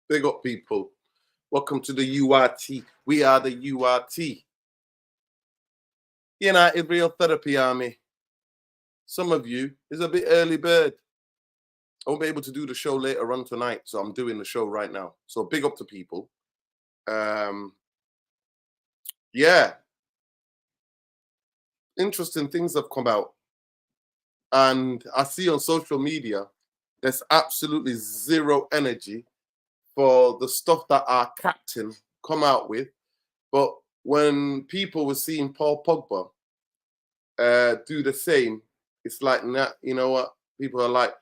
Big up, people. Welcome to the URT. We are the URT. United Real Therapy Army. Some of you is a bit early bird. I won't be able to do the show later on tonight, so I'm doing the show right now. So big up to people. Yeah. Interesting things have come out. And I see on social media, there's absolutely zero energy for the stuff that our captain come out with. But when people were seeing Paul Pogba do the same, it's like, nah, you know what? People are like,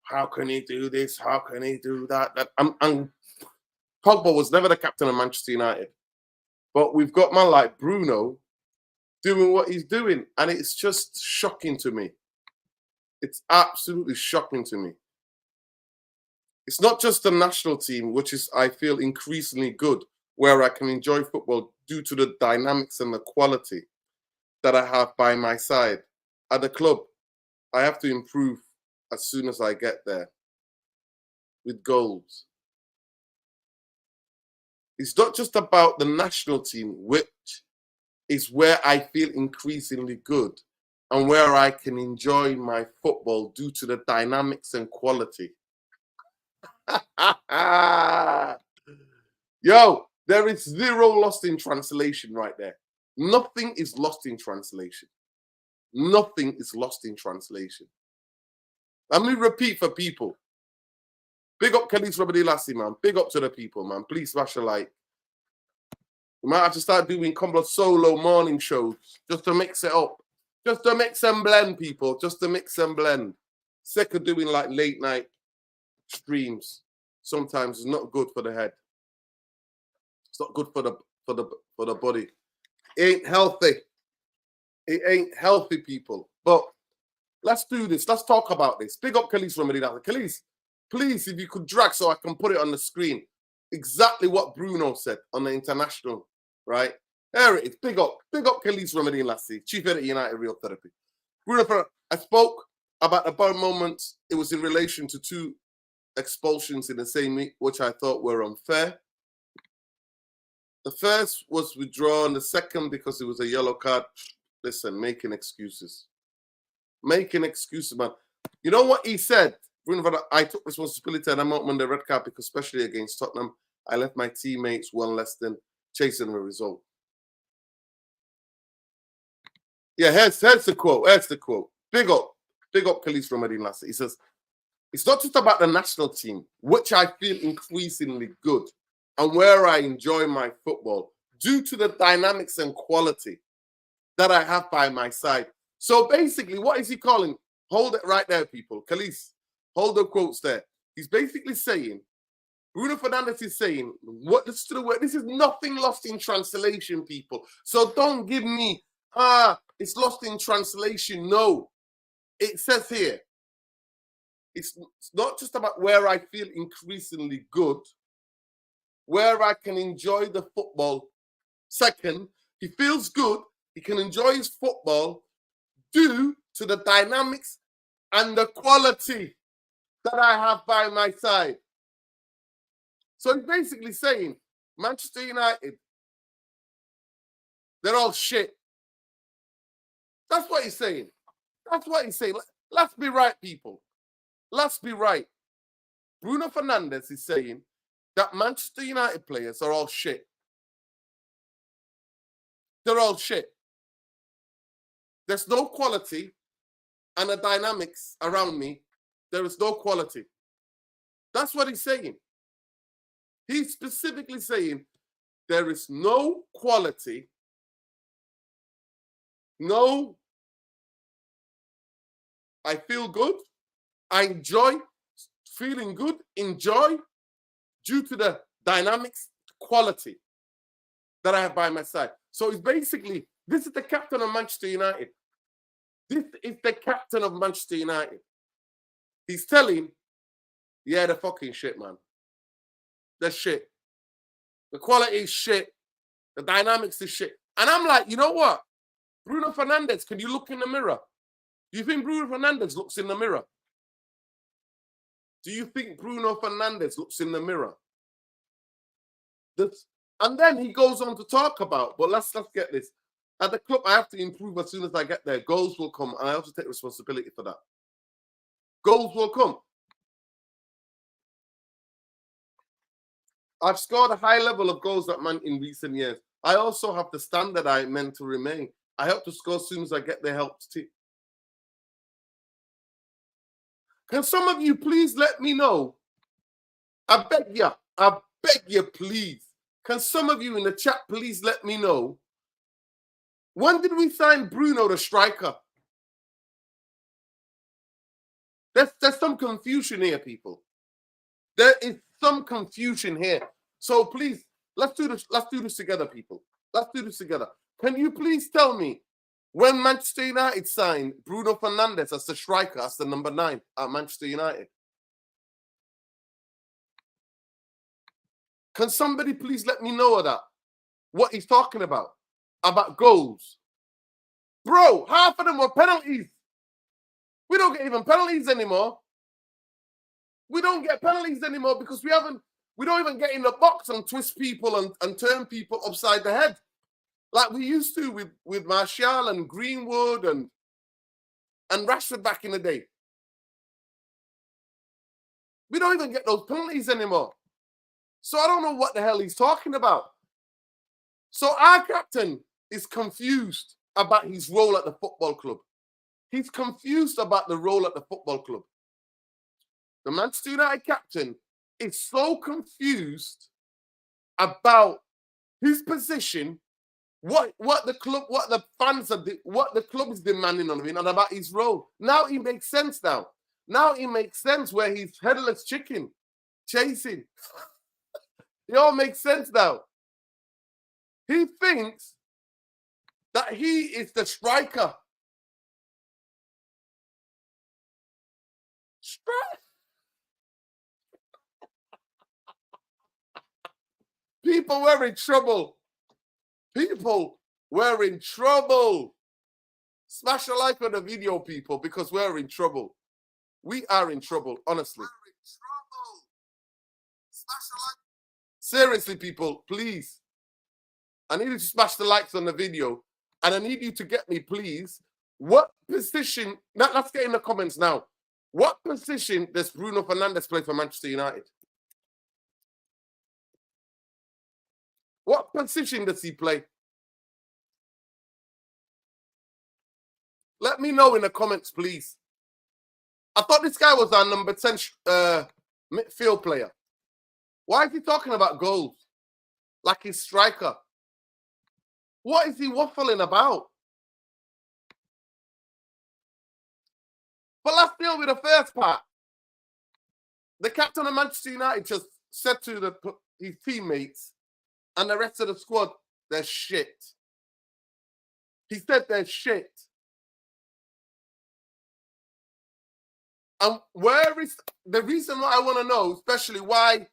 how can he do this? How can he do that? And Pogba was never the captain of Manchester United. But we've got man like Bruno doing what he's doing. And it's just shocking to me. It's absolutely shocking to me. It's not just the national team, which is, I feel, increasingly good, where I can enjoy football due to the dynamics and the quality that I have by my side. At the club, I have to improve as soon as I get there with goals. It's not just about the national team, which is where I feel increasingly good and where I can enjoy my football due to the dynamics and quality. Yo, there is zero lost in translation right there. Nothing is lost in translation. Nothing is lost in translation. Let me repeat for people. Big up Khalees Robert Lassie, man. Big up to the people, man. Please smash a like. We might have to start doing couple of solo morning shows just to mix it up. Just to mix and blend, people. Just to mix and blend. Sick of doing like late night streams. Sometimes it's not good for the head. It's not good for the body. It ain't healthy. It ain't healthy, people. But let's do this. Let's talk about this. Big up Khalees from Medina. Khalees, please, if you could drag so I can put it on the screen. Exactly what Bruno said on the international, right? There it is. Big up Khalees from Medina Lassie, Chief Editor United Real Therapy. Bruno Fernandes, I spoke about the bad moments. It was in relation to 2 expulsions in the same week, which I thought were unfair. The first was withdrawn. The second, because it was a yellow card. Listen, making excuses. Making excuses, man. You know what he said? I took responsibility and I'm out on the red card because, especially against Tottenham, I left my teammates one less than chasing the result. Yeah, here's the quote. Here's the quote. Big up Khalees from Medina Lassie. He says, it's not just about the national team, which I feel increasingly good and where I enjoy my football due to the dynamics and quality that I have by my side. So basically, what is he calling? Hold it right there, people. Khalees, hold the quotes there. He's basically saying, Bruno Fernandes is saying, listen to the word, this is nothing lost in translation, people. So don't give me, it's lost in translation. No. It says here, it's not just about where I feel increasingly good, where I can enjoy the football. Second, he feels good. He can enjoy his football due to the dynamics and the quality that I have by my side. So he's basically saying, Manchester United, they're all shit. That's what he's saying. That's what he's saying. Let's be right, people. Let's be right. Bruno Fernandes is saying that Manchester United players are all shit. They're all shit. There's no quality and the dynamics around me. There is no quality. That's what he's saying. He's specifically saying there is no quality, no, I feel good, I enjoy feeling good, enjoy due to the dynamics, quality that I have by my side. So it's basically, this is the captain of Manchester United. This is the captain of Manchester United. He's telling, yeah, they're fucking shit, man. They're shit. The quality is shit. The dynamics is shit. And I'm like, you know what? Bruno Fernandes, can you look in the mirror? Do you think Bruno Fernandes looks in the mirror? Do you think Bruno Fernandes looks in the mirror? And then he goes on to talk about, but let's get this. At the club, I have to improve as soon as I get there. Goals will come, and I have to take responsibility for that. Goals will come. I've scored a high level of goals at Man in recent years. I also have the standard I meant to remain. I hope to score as soon as I get the help to. Can some of you please let me know? I beg you, please. Can some of you in the chat please let me know? When did we sign Bruno, the striker? There's some confusion here, people. There is some confusion here. So please, let's do this. Let's do this together, people. Let's do this together. Can you please tell me when Manchester United signed Bruno Fernandes as the striker, as the number 9 at Manchester United? Can somebody please let me know of that? What he's talking about goals. Bro, half of them were penalties. We don't get even penalties anymore. We don't get penalties anymore because we don't even get in the box and twist people and turn people upside the head like we used to with Martial and Greenwood and Rashford back in the day. We don't even get those penalties anymore. So I don't know what the hell he's talking about. So our captain is confused about his role at the football club. He's confused about the role at the football club. The Manchester United captain is so confused about his position, what the club is demanding on him, and about his role. Now it makes sense now. Now it makes sense where he's headless chicken chasing. It all makes sense now. He thinks that he is the striker. People were in trouble. People were in trouble. Smash a like on the video, people, because we're in trouble. We are in trouble, honestly. We're in trouble. Smash a like. Seriously, people, please. I need you to smash the likes on the video. And I need you to get me, please, what position... Now, let's get in the comments now. What position does Bruno Fernandes play for Manchester United? What position does he play? Let me know in the comments, please. I thought this guy was our number 10 midfield player. Why is he talking about goals? Like he's striker. What is he waffling about? But let's deal with the first part. The captain of Manchester United just said to his teammates and the rest of the squad, they're shit. He said they're shit. And where is the reason why I want to know, especially why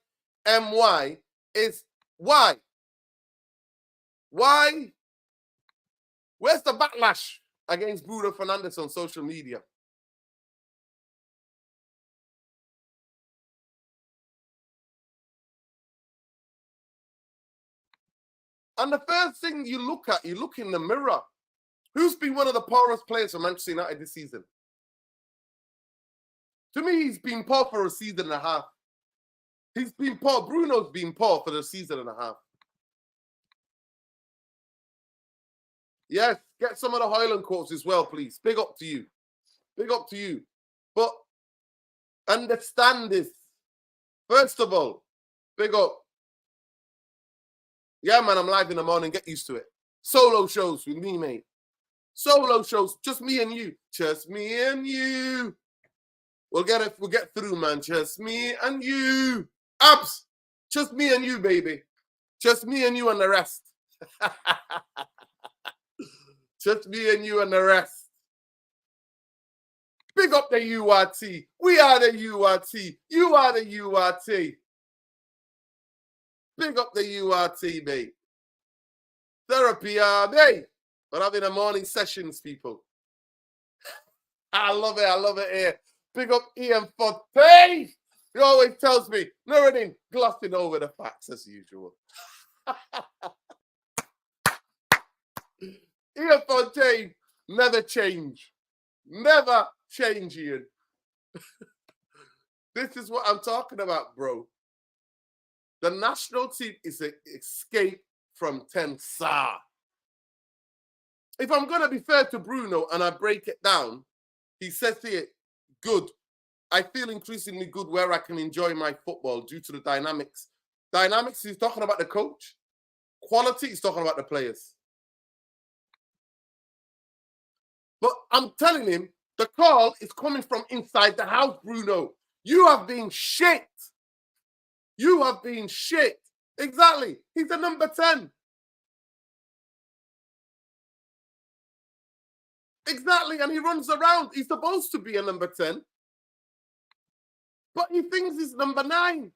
MY, is why? Why? Where's the backlash against Bruno Fernandes on social media? And the first thing you look at, you look in the mirror. Who's been one of the poorest players for Manchester United this season? To me, he's been poor for a season and a half. He's been poor. Bruno's been poor for the season and a half. Yes, get some of the Hojlund quotes as well, please. Big up to you. Big up to you. But understand this. First of all, big up. Yeah, man, I'm live in the morning. Get used to it. Solo shows with me, mate. Solo shows. Just me and you. Just me and you. We'll get it. We'll get through, man. Just me and you. Abs. Just me and you, baby. Just me and you and the rest. Just me and you and the rest. Big up the URT. We are the URT. You are the URT. Big up the URT, mate. Therapy, mate. We're having a morning sessions, people. I love it. I love it here. Big up Ian Forte. He always tells me, Nuruddin, glossing over the facts as usual. Ian Fontaine, never change. Never change, Ian. This is what I'm talking about, bro. The national team is an escape from Tensar. If I'm going to be fair to Bruno and I break it down, he says here, good. I feel increasingly good where I can enjoy my football due to the dynamics. Dynamics, he's talking about the coach. Quality, he's talking about the players. But I'm telling him, the call is coming from inside the house, Bruno. You have been shit. You have been shit. Exactly. He's the number 10. Exactly. And he runs around. He's supposed to be a number 10. But he thinks he's number 9.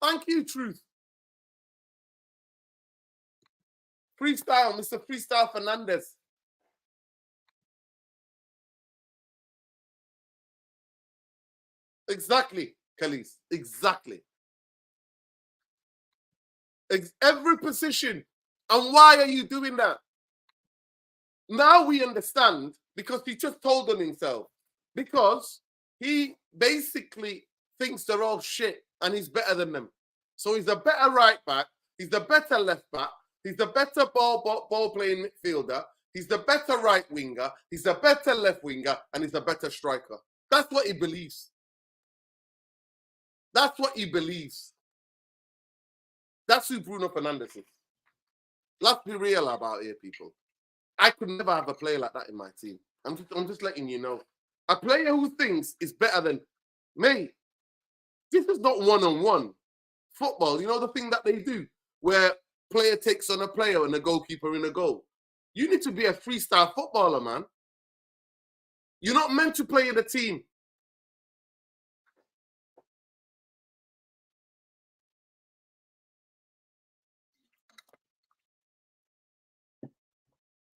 Thank you, Truth. Freestyle, Mr. Freestyle Fernandes. Exactly, Khalees. Exactly. Every position. And why are you doing that? Now we understand, because he just told on himself. Because he basically thinks they're all shit and he's better than them. So he's a better right back. He's the better left back. He's the better ball playing midfielder. He's the better right winger. He's the better left winger. And he's the better striker. That's what he believes. That's what he believes. That's who Bruno Fernandes is. Let's be real about it, people. I could never have a player like that in my team. I'm just letting you know. A player who thinks is better than me. This is not one-on-one football. You know the thing that they do where player takes on a player and a goalkeeper in a goal. You need to be a freestyle footballer, man. You're not meant to play in a team.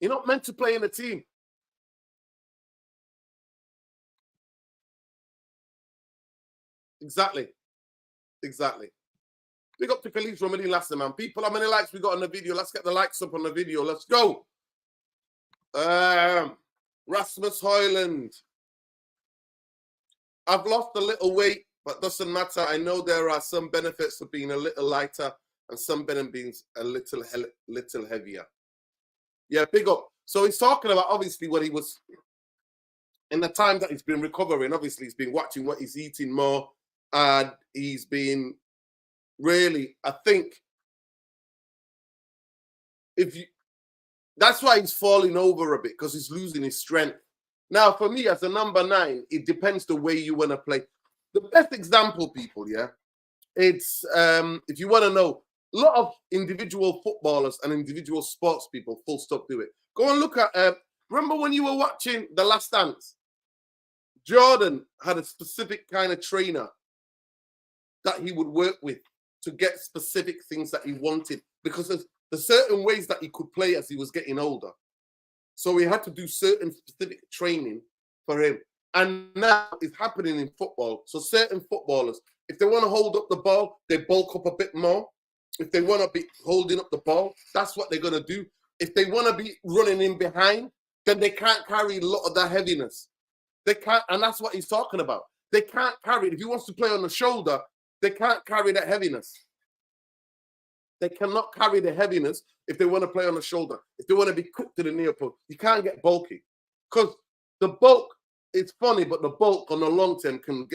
You're not meant to play in a team. Exactly. Exactly. Big up to Khalees from Many Last man. People, how many likes we got on the video? Let's get the likes up on the video. Let's go. Rasmus Hojlund. I've lost a little weight, but doesn't matter. I know there are some benefits of being a little lighter and some benefits being a little heavier. Yeah, big up. So he's talking about obviously what he was in the time that he's been recovering. Obviously, he's been watching what he's eating more, and he's been really, I think, that's why he's falling over a bit, because he's losing his strength. Now, for me, as a number 9, it depends the way you want to play. The best example, people, yeah, it's if you want to know, a lot of individual footballers and individual sports people, full stop, do it. Go and look at, remember when you were watching The Last Dance? Jordan had a specific kind of trainer that he would work with to get specific things that he wanted, because there's certain ways that he could play as he was getting older. So he had to do certain specific training for him. And now it's happening in football. So certain footballers, if they want to hold up the ball, they bulk up a bit more. If they want to be holding up the ball, that's what they're going to do. If they want to be running in behind, then they can't carry a lot of that heaviness. They can't, and that's what he's talking about. They can't carry it. If he wants to play on the shoulder, they can't carry that heaviness. They cannot carry the heaviness if they want to play on the shoulder. If they want to be cooked to the near post, you can't get bulky. Because the bulk, it's funny, but the bulk on the long term can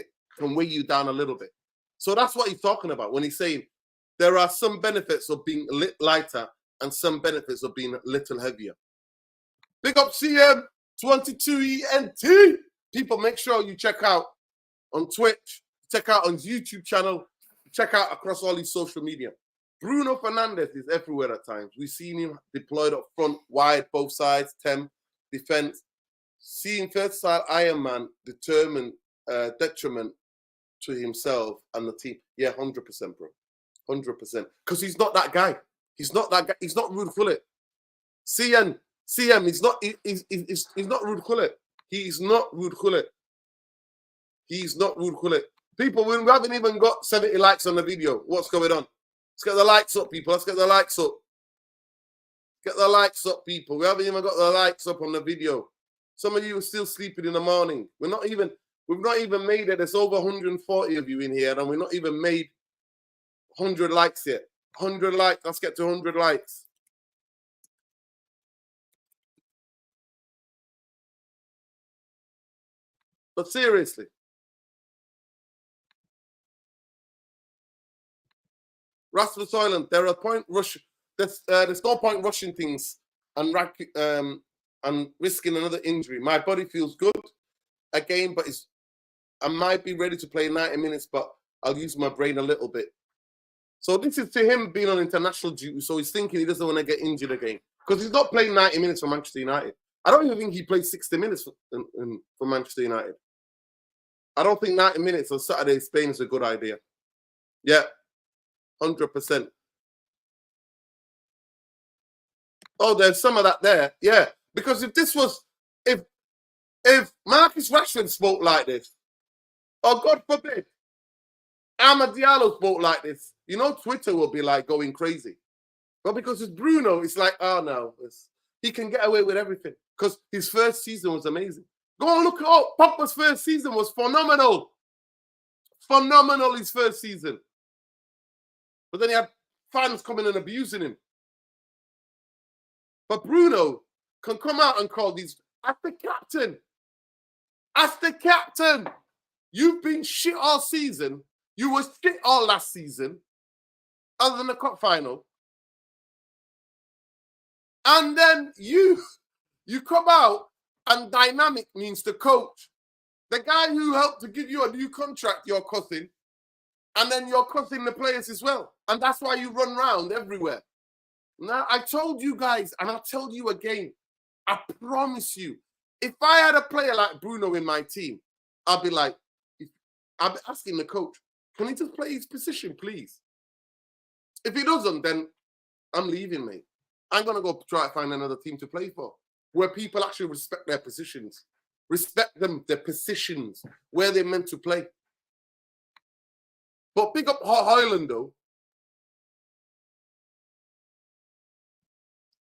weigh you down a little bit. So that's what he's talking about when he's saying there are some benefits of being a little lighter and some benefits of being a little heavier. Big up CM22ENT. People, make sure you check out on Twitch, check out on his YouTube channel, check out across all his social media. Bruno Fernandes is everywhere at times. We've seen him deployed up front, wide, both sides, 10, defense. Seeing versatile Iron Man determined detriment to himself and the team. Yeah, 100%, bro. 100%. Because he's not that guy. He's not that guy. He's not Ruud Gullit. CM, he's not Ruud Gullit. He's not Ruud Gullit. He's not Ruud Gullit. People, we haven't even got 70 likes on the video. What's going on? Let's get the likes up, people. Let's get the likes up. Get the likes up, people. We haven't even got the likes up on the video. Some of you are still sleeping in the morning. We've not even made it. There's over 140 of you in here, and we've not even made 100 likes yet. 100 likes. Let's get to 100 likes. But seriously, Rasmus Hojlund, there's no point rushing things and risking another injury. My body feels good again, but I might be ready to play 90 minutes, but I'll use my brain a little bit. So this is to him being on international duty, so he's thinking he doesn't want to get injured again because he's not playing 90 minutes for Manchester United. I don't even think he played 60 minutes for Manchester United. I don't think 90 minutes on Saturday in Spain is a good idea. Yeah, 100%. Oh, there's some of that there. Yeah, because if Marcus Rashford spoke like this, or God forbid, Amad Diallo spoke like this, you know, Twitter will be like going crazy. But because it's Bruno, it's like, oh no, he can get away with everything because his first season was amazing. Go and look at Pogba's first season was phenomenal. Phenomenal, his first season. But then he had fans coming and abusing him. But Bruno can come out and call these, as the captain. As the captain. You've been shit all season. You were shit all last season, other than the cup final. And then you come out and dynamic means the coach. The guy who helped to give you a new contract, you're cussing. And then you're cussing the players as well. And that's why you run around everywhere. Now, I told you guys, and I'll tell you again, I promise you, if I had a player like Bruno in my team, I'll be asking the coach, can he just play his position, please? If he doesn't, then I'm leaving, mate. I'm going to go try to find another team to play for, where people actually respect their positions. Respect them, their positions, where they're meant to play. But big up Hojlund, though.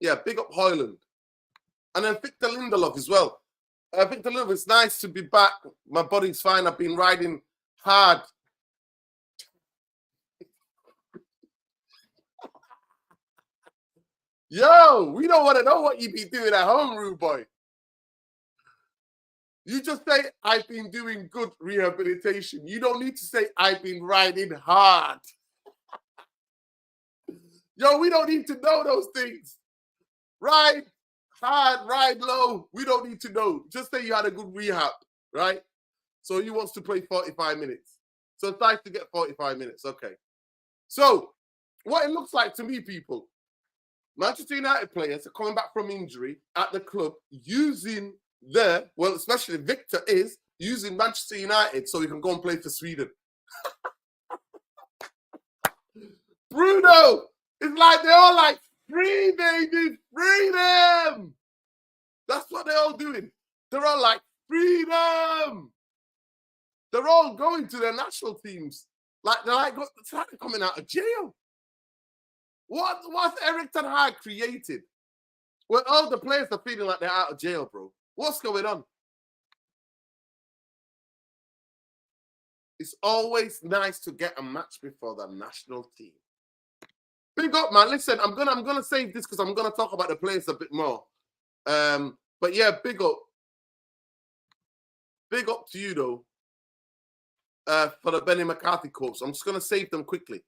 Yeah, big up Hojlund. And then Victor Lindelof as well. Victor Lindelof, it's nice to be back. My body's fine. I've been riding hard. Yo, we don't want to know what you be doing at home, rude boy. You just say, I've been doing good rehabilitation. You don't need to say, I've been riding hard. Yo, we don't need to know those things. Ride hard, ride low. We don't need to know. Just say you had a good rehab, right? So he wants to play 45 minutes. So it's nice to get 45 minutes. Okay. So what it looks like to me, people, Manchester United players are coming back from injury at the club using especially Victor is using Manchester United so he can go and play for Sweden. Bruno, it's like they're all like, free, baby, freedom. That's what they're all doing. They're all like, freedom. They're all going to their national teams. They're like coming out of jail. What's Eric Ten Hag created? Well, all the players are feeling like they're out of jail, bro. What's going on? It's always nice to get a match before the national team. Big up, man. Listen, I'm gonna save this because I'm gonna talk about the players a bit more. But yeah, big up. Big up to you though. For the Benni McCarthy quotes. I'm just gonna save them quickly.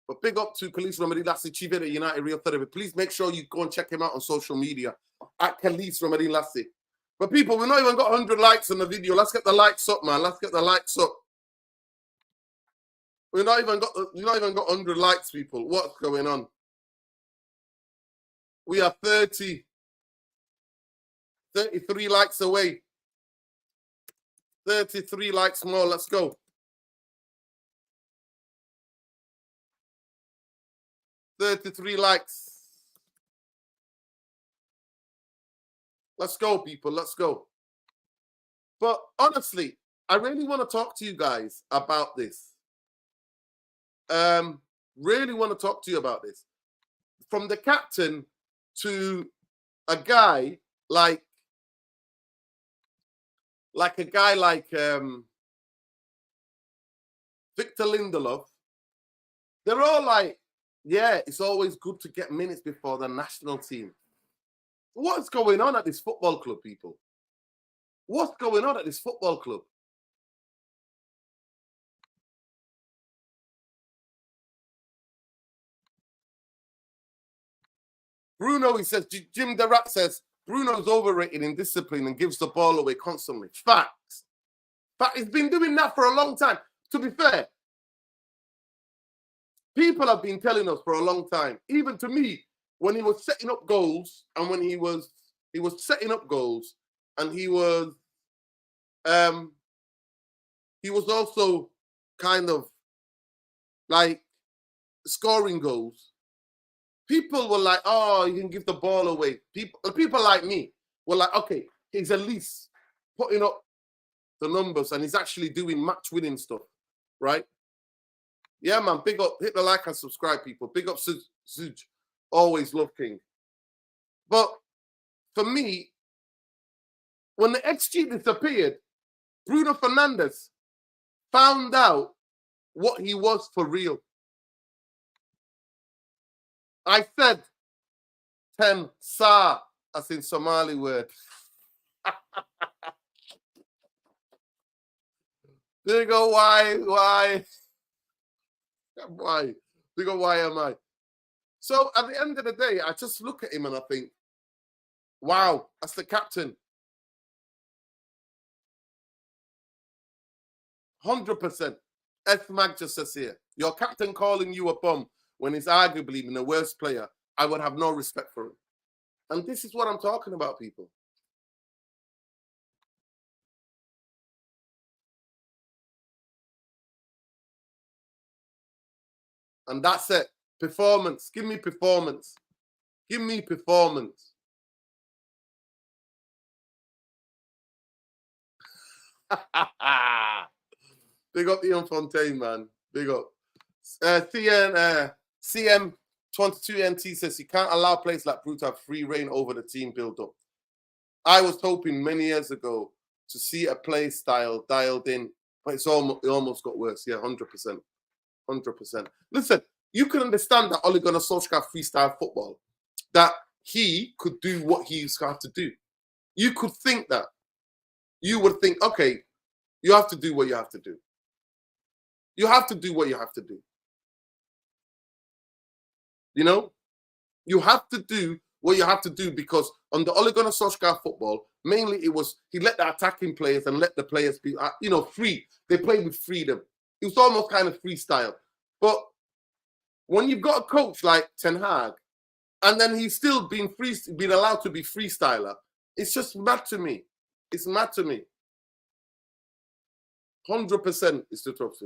But big up to Khalees Ramadi Lassie, Chief Editor, United Real Therapy. Please make sure you go and check him out on social media at Khalees Ramadi Lassie. But people, we've not even got 100 likes on the video. Let's get the likes up, man. Let's get the likes up. We've not even got 100 likes, people. What's going on? We are 33 likes away. 33 likes more. Let's go. 33 likes. Let's go, people. Let's go. But honestly, I really want to talk to you guys about this. Really want to talk to you about this. From the captain to a guy like a guy like Victor Lindelof. They're all like, yeah, it's always good to get minutes before the national team. What's going on at this football club, people? What's going on at this football club? Bruno, he says, Jim the Rat says, Bruno's overrated in discipline and gives the ball away constantly. Facts. But he's been doing that for a long time. To be fair, people have been telling us for a long time, even to me, when he was setting up goals and when he was setting up goals and he was also kind of like scoring goals. People were like, oh, you can give the ball away. People like me were like, okay, he's at least putting up the numbers and he's actually doing match-winning stuff, right? Yeah, man, big up, hit the like and subscribe, people. Big up, Suj. Always love King. But for me, when the XG disappeared, Bruno Fernandes found out what he was for real. I said 10 sa, as in Somali word. There you go, why? They go, why am I? So at the end of the day, I just look at him and I think, wow, that's the captain. 100%. F Mag just says here, your captain calling you a bum when he's arguably been the worst player, I would have no respect for him. And this is what I'm talking about, people. And that's it. Performance. Give me performance. Give me performance. Big up Ian Fontaine, man. Big up. CM22NT says you can't allow players like Brute to have free reign over the team build-up. I was hoping many years ago to see a play style dialed in, but it almost got worse. Yeah, 100%. 100%. Listen, you can understand that Ole Gunnar Solskjaer freestyle football, that he could do what he used to have to do. You could think that. You would think, okay, you have to do what you have to do. You have to do what you have to do. You know? You have to do what you have to do because on the Ole Gunnar Solskjaer football, mainly it was he let the attacking players and let the players be, free. They played with freedom. It was almost kind of freestyle. But when you've got a coach like Ten Hag, and then he's still been allowed to be freestyler, it's just mad to me. It's mad to me. 100% is the truth.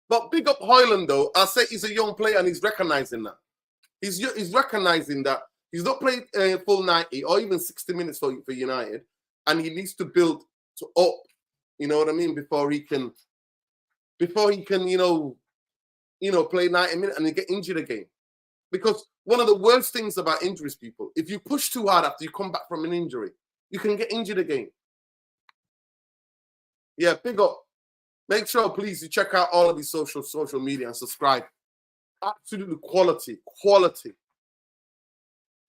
But big up Hojlund, though. I say he's a young player and he's recognizing that. He's recognizing that he's not played full 90 or even 60 minutes for United, and he needs to build to up. You know what I mean? Before he can, play 90 minutes and then get injured again. Because one of the worst things about injuries, people, if you push too hard after you come back from an injury, you can get injured again. Yeah, big up. Make sure, please, you check out all of these social media and subscribe. Absolutely quality.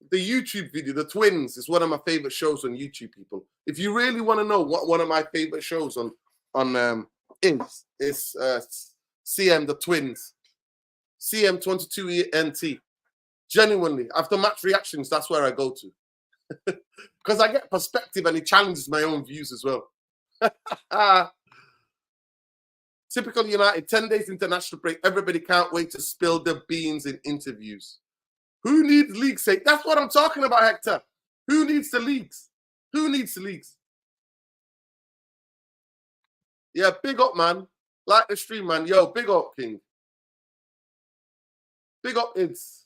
The YouTube video, The Twins, is one of my favorite shows on YouTube, people. If you really want to know what one of my favorite shows on is CM The Twins, CM22NT. Genuinely, after match reactions, that's where I go to. Because I get perspective and it challenges my own views as well. Typical United, 10 days international break. Everybody can't wait to spill the beans in interviews. Who needs leagues? That's what I'm talking about, Hector. Who needs the leagues? Who needs the leagues? Yeah, big up, man. Like the stream, man. Yo, big up, King. Big up, Ids.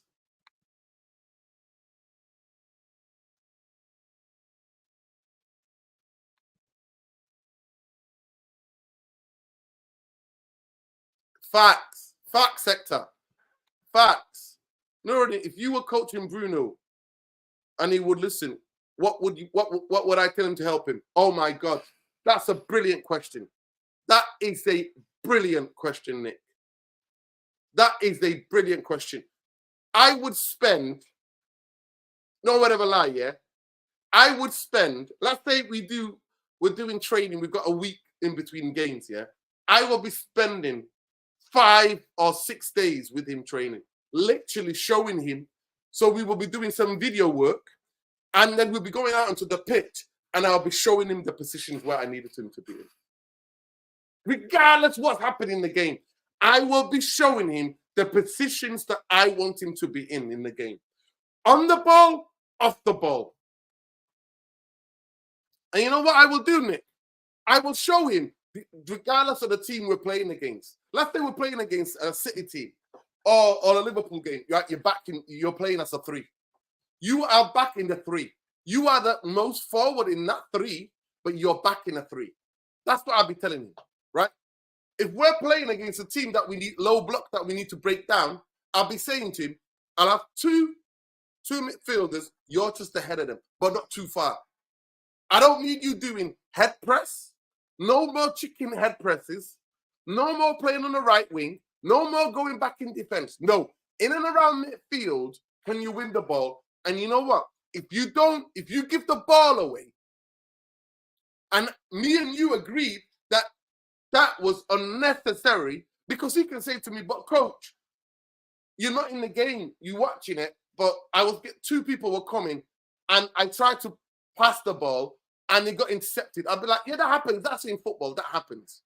Facts. Facts sector. Facts. No, if you were coaching Bruno and he would listen, what would I tell him to help him? Oh my God. That's a brilliant question. That is a brilliant question, Nick. That is a brilliant question. I would spend, no whatever lie, yeah. I would spend, let's say we're doing training, we've got a week in between games, yeah. I will be spending 5 or 6 days with him training, literally showing him. So we will be doing some video work, and then we'll be going out onto the pitch, and I'll be showing him the positions where I needed him to be in. Regardless what's happening in the game, I will be showing him the positions that I want him to be in the game. On the ball, off the ball. And you know what I will do, Nick? I will show him, regardless of the team we're playing against. Let's say we're playing against a City team or a Liverpool game. You're playing as a 3. You are back in the 3. You are the most forward in that 3, but you're back in a 3. That's what I'll be telling him, right? If we're playing against a team that we need low block that we need to break down, I'll be saying to him, I'll have two midfielders, you're just ahead of them, but not too far. I don't need you doing head press, no more chicken head presses, no more playing on the right wing, no more going back in defense. No, in and around midfield, can you win the ball? And you know what? If you give the ball away, and me and you agreed that was unnecessary, because he can say to me, but coach, you're not in the game, you're watching it, but I was 2 people were coming, and I tried to pass the ball, and it got intercepted. I'd be like, yeah, that happens. That's in football. That happens.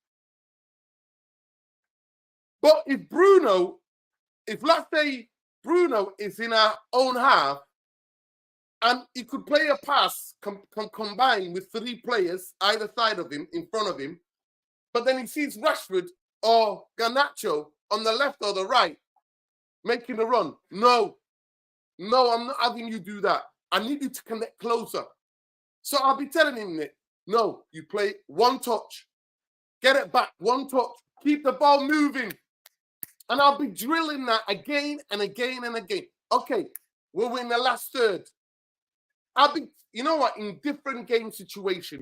But if let's say Bruno is in our own half, and he could play a pass combine with 3 players either side of him, in front of him, but then he sees Rashford or Garnacho on the left or the right making a run. No, I'm not having you do that. I need you to connect closer. So I'll be telling him, Nick, no, you play 1 touch, get it back, 1 touch, keep the ball moving. And I'll be drilling that again and again and again. Okay, we're in the last third. You know what, in different game situations,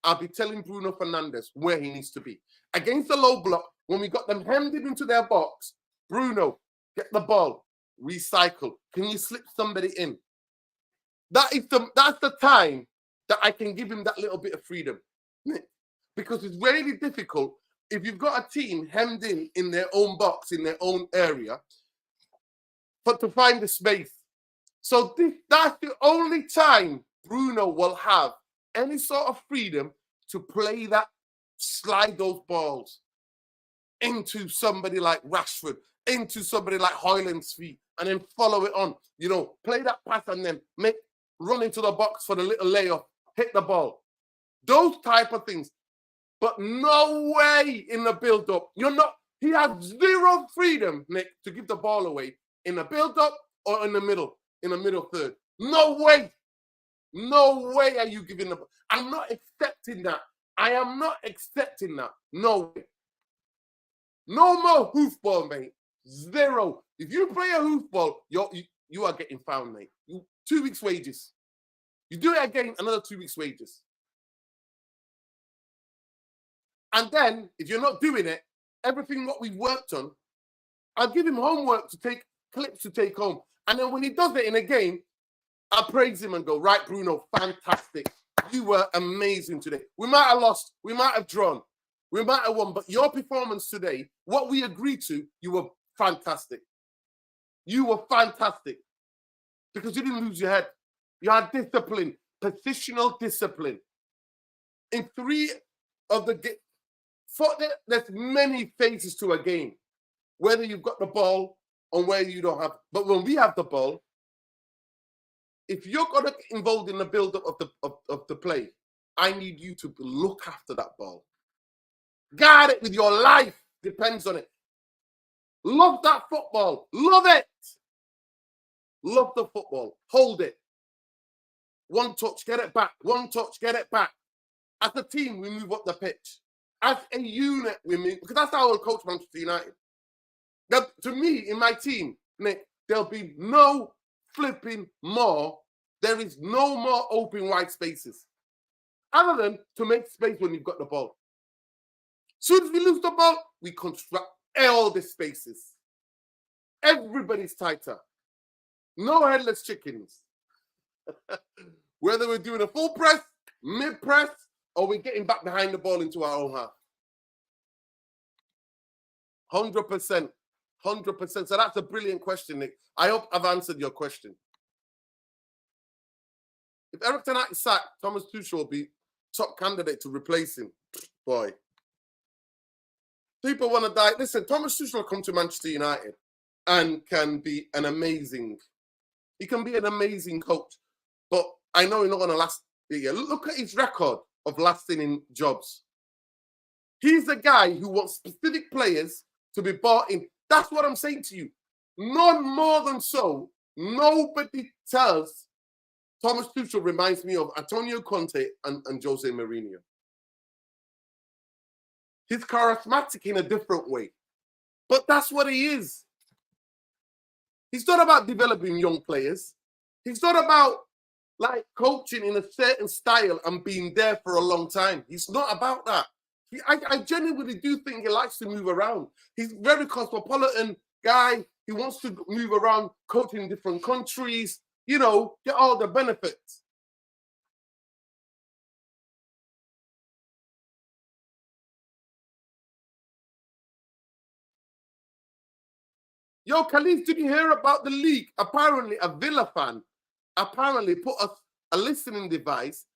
I'll be telling Bruno Fernandes where he needs to be. Against the low block, when we got them hemmed into their box, Bruno, get the ball, recycle. Can you slip somebody in? That's the time that I can give him that little bit of freedom. Because it's really difficult if you've got a team hemmed in their own box, in their own area, but to find the space. So that's the only time Bruno will have any sort of freedom to play that, slide those balls into somebody like Rashford, into somebody like Hojlund's feet, and then follow it on. Play that pass and then run into the box for the little layoff, hit the ball. Those type of things. But no way in the build-up. He has 0 freedom, Nick, to give the ball away in the build-up or in the middle third. No way. No way are you giving the ball. I'm not accepting that. I am not accepting that. No way. No more hoofball, mate. 0. If you play a hoofball, you are getting found, mate. 2 weeks' wages. You do it again, another 2 weeks' wages. And then, if you're not doing it, everything what we've worked on, I'll give him homework to take, clips to take home. And then when he does it in a game, I praise him and go, right, Bruno, fantastic. You were amazing today. We might have lost. We might have drawn. We might have won. But your performance today, what we agreed to, you were fantastic. You were fantastic. Because you didn't lose your head. You had discipline, positional discipline. In 3 of the games, there's many phases to a game. Whether you've got the ball or whether you don't have. But when we have the ball, if you're going to get involved in the build-up of the play, I need you to look after that ball. Guard it with your life. Depends on it. Love that football. Love it. Love the football. Hold it. 1 touch, get it back. 1 touch, get it back. As a team, we move up the pitch. As a unit, we move. Because that's how we'll coach Manchester United. That, to me, in my team, Nick, there'll be no flipping more. There is no more open wide spaces. Other than to make space when you've got the ball. Soon as we lose the ball, we construct all the spaces. Everybody's tighter. No headless chickens. Whether we're doing a full press, mid press, or we're getting back behind the ball into our own half. 100%. 100%. So that's a brilliant question, Nick. I hope I've answered your question. If Eric Ten Hag is sacked, Thomas Tuchel will be top candidate to replace him. Boy. People want to die. Listen, Thomas Tuchel will come to Manchester United and can be an amazing, he can be an amazing coach. But I know he's not going to last a year. Look at his record of lasting in jobs. He's a guy who wants specific players to be bought in. That's what I'm saying to you. None more than so. Nobody tells. Thomas Tuchel reminds me of Antonio Conte and Jose Mourinho. He's charismatic in a different way. But that's what he is. He's not about developing young players. He's not about like coaching in a certain style and being there for a long time. He's not about that. I genuinely do think he likes to move around. He's a very cosmopolitan guy. He wants to move around, coaching in different countries, you know, get all the benefits. Yo, Khalid, did you hear about the leak? Apparently, a Villa fan apparently put a listening device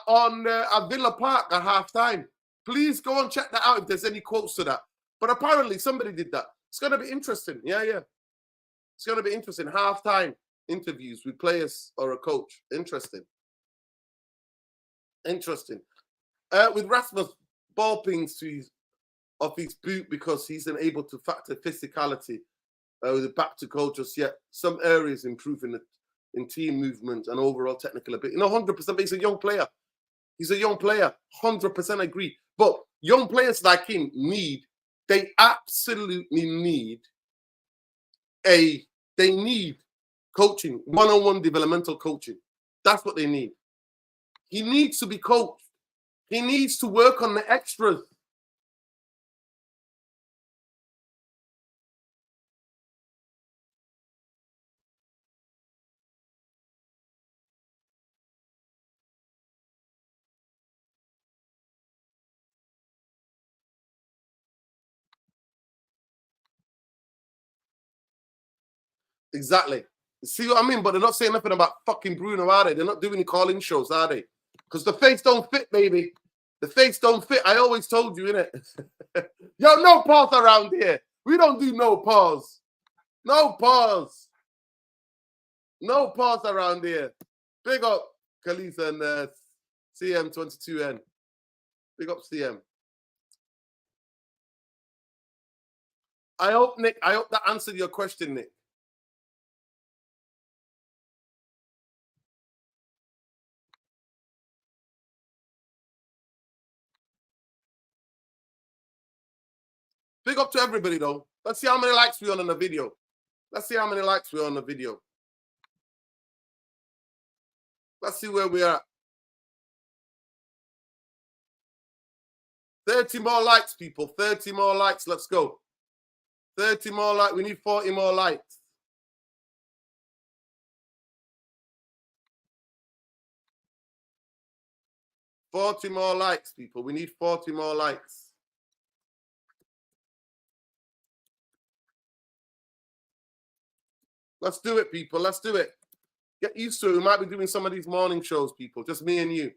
on a Villa Park at halftime. Please go and check that out if there's any quotes to that. But apparently somebody did that. It's going to be interesting. Yeah. It's going to be interesting. Halftime interviews with players or a coach. Interesting. With Rasmus ball pings off his boot because he's unable to factor physicality with the back to goal just yet. Some areas improving in team movement and overall technical ability. 100%, but he's a young player. He's a young player. 100% agree. But young players like him they absolutely need coaching, one-on-one developmental coaching. That's what they need. He needs to be coached. He needs to work on the extras. Exactly. See what I mean? But they're not saying nothing about fucking Bruno, are they? They're not doing any calling shows, are they? Because the face don't fit, baby. The face don't fit. I always told you, innit? Yo, no pause around here. We don't do no pause. No pause. No pause around here. Big up Khalees and CM22N. Big up CM. I hope that answered your question, Nick. Big up to everybody, though. Let's see how many likes we're on the video. Let's see how many likes we're on the video. Let's see where we are. 30 more likes, people. 30 more likes. Let's go. 30 more likes. We need 40 more likes. $40 more likes, people. We need 40 more likes. Let's do it, people. Let's do it. Get used to it. We might be doing some of these morning shows, people. Just me and you.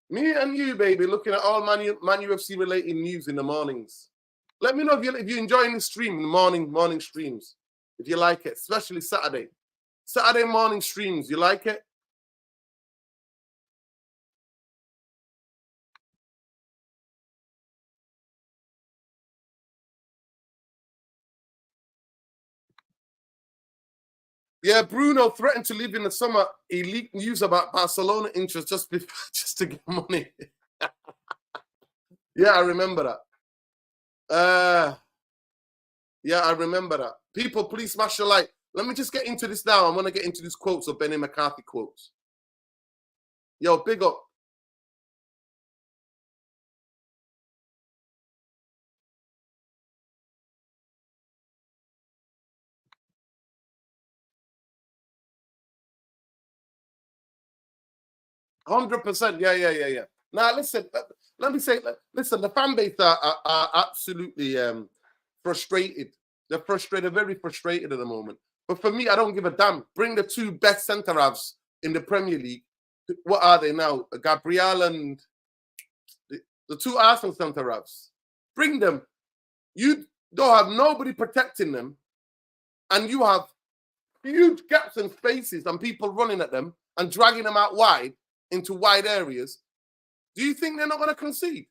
Me and you, baby, looking at all Man UFC related news in the mornings. Let me know if you're enjoying the stream, the morning streams. If you like it, especially Saturday. Saturday morning streams, you like it? Yeah, Bruno threatened to leave in the summer. He leaked news about Barcelona interest just to get money. Yeah, I remember that. Yeah, I remember that. People, please smash the like. Let me just get into this now. I'm going to get into these quotes of Benni McCarthy quotes. Yo, big up. 100%. Yeah. Now, listen, let me say, listen, the fan base are absolutely frustrated. They're frustrated, very frustrated at the moment. But for me, I don't give a damn. Bring the two best centre-halves in the Premier League. What are they now? Gabriel and the two Arsenal centre-halves. Bring them. You don't have nobody protecting them. And you have huge gaps and spaces and people running at them and dragging them out wide into wide areas. Do you think they're not going to concede?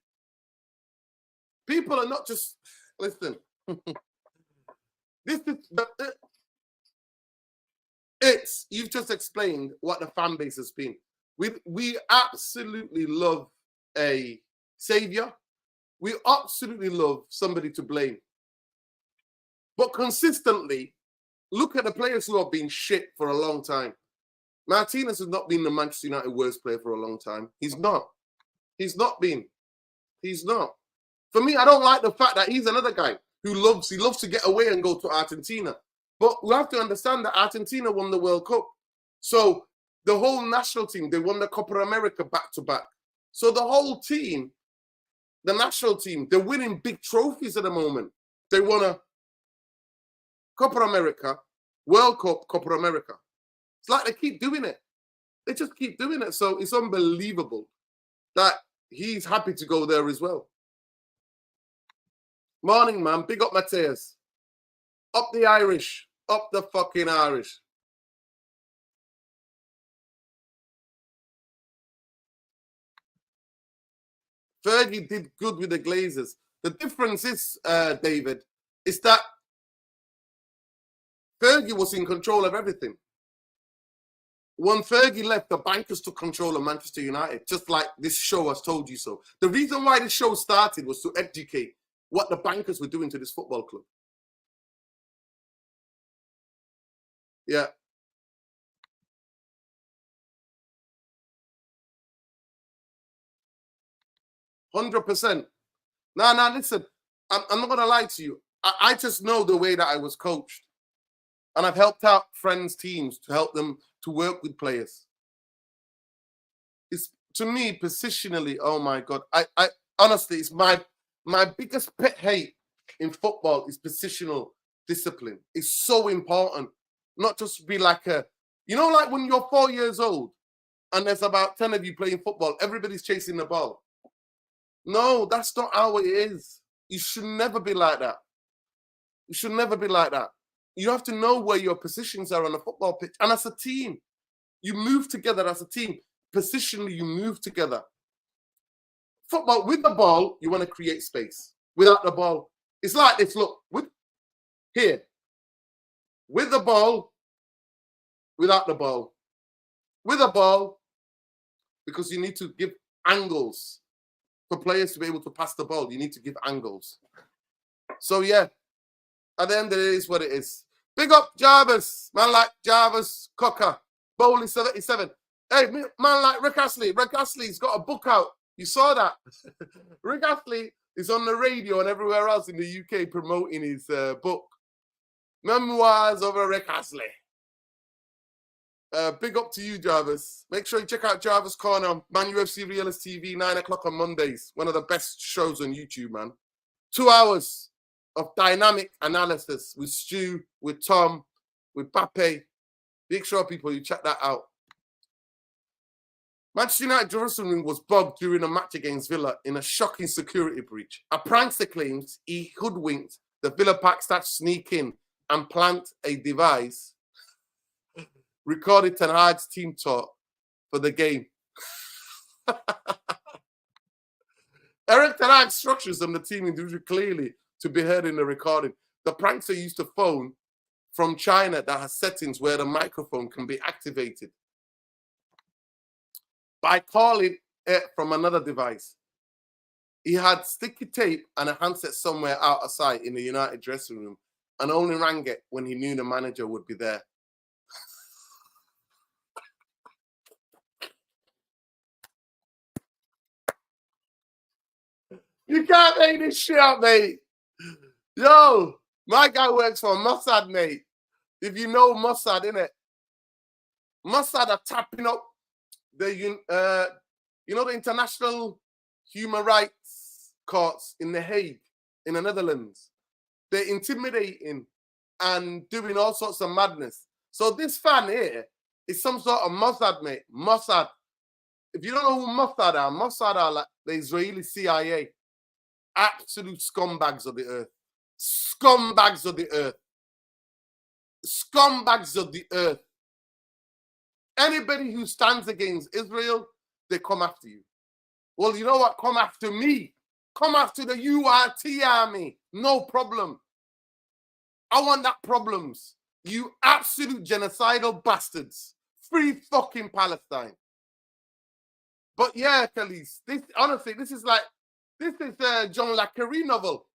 People are not just, listen, this is, you've just explained what the fan base has been. We absolutely love a savior. We absolutely love somebody to blame. But consistently, look at the players who have been shit for a long time. Martinez has not been the Manchester United worst player for a long time. He's not. He's not been. He's not. For me, I don't like the fact that he's another guy who loves to get away and go to Argentina. But we have to understand that Argentina won the World Cup. So the whole national team, they won the Copa America back-to-back. So the whole team, the national team, they're winning big trophies at the moment. They won a Copa America, World Cup, Copa America. It's like they keep doing it. They just keep doing it. So it's unbelievable that he's happy to go there as well. Morning, man. Big up Mateus. Up the Irish. Up the fucking Irish. Fergie did good with the Glazers. The difference is, David, is that Fergie was in control of everything. When Fergie left, the bankers took control of Manchester United, just like this show has told you so. The reason why this show started was to educate what the bankers were doing to this football club. Yeah. %100. Now, listen, I'm not going to lie to you. I just know the way that I was coached. And I've helped out friends' teams to help them to work with players. It's, to me, positionally, oh my God. I honestly, it's my biggest pet hate in football is positional discipline. It's so important. Not just be like like when you're 4 years old and there's about 10 of you playing football, everybody's chasing the ball. No, that's not how it is. You should never be like that. You should never be like that. You have to know where your positions are on the football pitch. And as a team, you move together as a team. Positionally, you move together. Football, with the ball, you want to create space. Without the ball, it's like this. Look, here. With the ball, without the ball. With the ball, because you need to give angles. For players to be able to pass the ball, you need to give angles. So, yeah, at the end of it is what it is. Big up Jarvis, man like Jarvis Cocker, Bowley 77. Hey, man like Rick Astley. Rick Astley's got a book out. You saw that? Rick Astley is on the radio and everywhere else in the UK promoting his book. Memoirs of a Rick Astley. Big up to you, Jarvis. Make sure you check out Jarvis Corner, Man UFC Realist TV, 9 o'clock on Mondays. One of the best shows on YouTube, man. 2 hours of dynamic analysis with Stu, with Tom, with Bape. Make sure, people, you check that out. Manchester United dressing room was bugged during a match against Villa in a shocking security breach. A prankster claims he hoodwinked the Villa pack staff sneak in and plant a device. Recorded Ten Hag's team talk for the game. Eric Ten Hag structures them the team individually clearly to be heard in the recording. The prankster used a phone from China that has settings where the microphone can be activated by calling it from another device. He had sticky tape and a handset somewhere out of sight in the United dressing room and only rang it when he knew the manager would be there. You can't make this shit up, mate. Yo, my guy works for Mossad, mate. If you know Mossad, innit? Mossad are tapping up the, the international human rights courts in The Hague, in the Netherlands. They're intimidating and doing all sorts of madness. So this fan here is some sort of Mossad, mate. Mossad. If you don't know who Mossad are like the Israeli CIA. Absolute scumbags of the earth. Scumbags of the earth. Scumbags of the earth. Anybody who stands against Israel, they come after you. Well, you know what? Come after me. Come after the URT army. No problem. I want that problems. You absolute genocidal bastards. Free fucking Palestine. But yeah, Khalees, this honestly, this is a John Le Carré novel.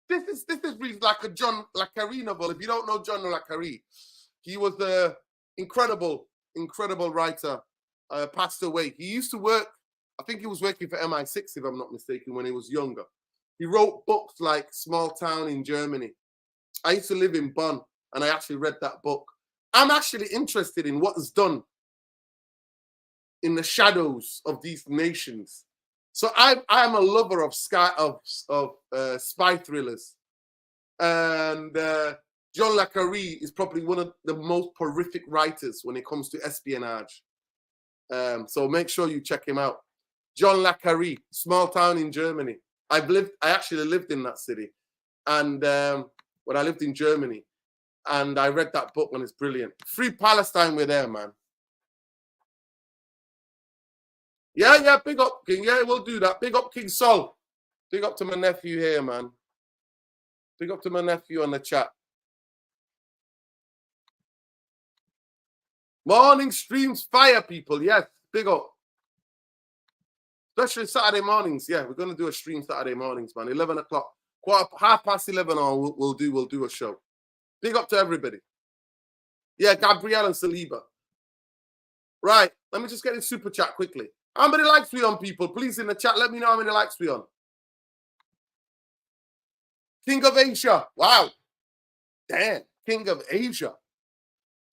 This reads like a John Le Carré novel. If you don't know John Le Carré, he was the incredible writer. Passed away. He used to work. I think he was working for MI6, if I'm not mistaken, when he was younger. He wrote books like Small Town in Germany. I used to live in Bonn, and I actually read that book. I'm actually interested in what is done in the shadows of these nations. So I'm a lover of spy thrillers, and John Le Carré is probably one of the most prolific writers when it comes to espionage. So make sure you check him out. John Le Carré, Small Town in Germany. I actually lived in that city, and when I lived in Germany, and I read that book, and it's brilliant. Free Palestine, we're there, man. Yeah, big up, King. Yeah, we'll do that. Big up, King Sol. Big up to my nephew here, man. Big up to my nephew on the chat. Morning streams fire, people. Yes, big up. Especially Saturday mornings. Yeah, we're going to do a stream Saturday mornings, man. 11 o'clock. 11:30 on, we'll do a show. Big up to everybody. Yeah, Gabrielle and Saliba. Right, let me just get in super chat quickly. How many likes we on, people? Please in the chat, let me know how many likes we on. King of Asia. Wow. Damn, King of Asia.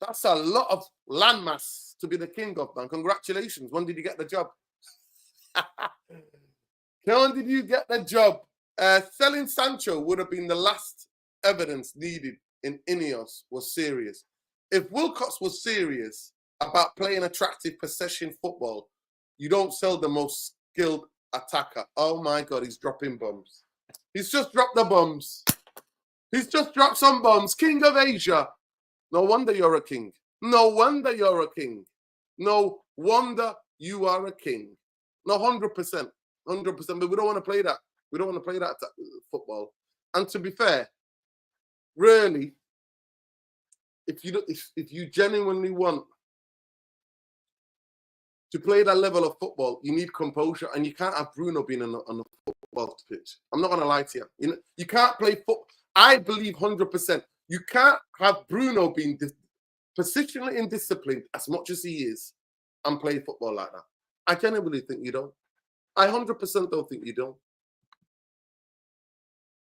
That's a lot of landmass to be the king of, man. Congratulations. When did you get the job? When did you get the job? Selling Sancho would have been the last evidence needed in Ineos was serious. If Wilcox was serious about playing attractive possession football, you don't sell the most skilled attacker. Oh my God, he's dropping bombs. He's just dropped the bombs. He's just dropped some bombs. King of Asia. No wonder you're a king. No wonder you're a king. No wonder you are a king. No, 100%. 100%. But we don't want to play that. We don't want to play that football. And to be fair, really, if you genuinely want to play that level of football, you need composure, and you can't have Bruno being on the football pitch. I'm not going to lie to you. You can't play football. I believe 100%. You can't have Bruno being positionally indisciplined as much as he is and play football like that. I genuinely think you don't. I 100% don't think you don't.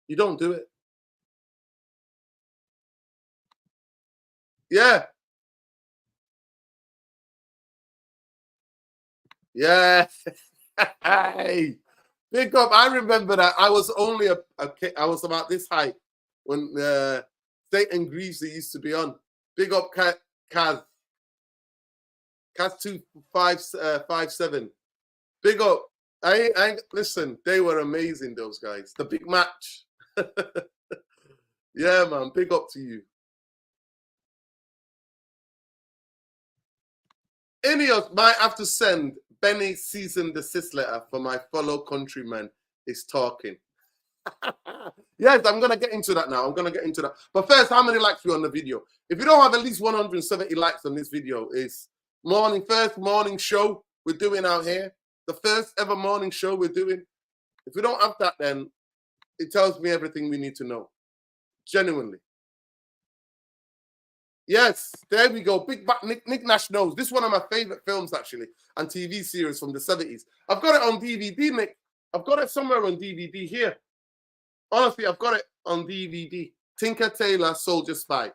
You don't do it. Yeah. Yeah. Hey. Big up. I remember that I was only I was about this height when State and Greasy used to be on. Big up Kaz. Kaz 257. Big up. I listen, they were amazing, those guys. The big match. Yeah, man. Big up to you. Ineos might have to send Benny season desist letter for my fellow countrymen is talking. Yes, I'm going to get into that now. I'm going to get into that. But first, how many likes we on the video? If you don't have at least 170 likes on this video, it's first morning show we're doing out here. The first ever morning show we're doing. If we don't have that, then it tells me everything we need to know. Genuinely. Yes, there we go. Big back Nick Nash knows. This is one of my favorite films, actually, and TV series from the 70s. I've got it on DVD, Nick. I've got it somewhere on DVD here. Honestly, I've got it on DVD. Tinker Tailor Soldier Spy.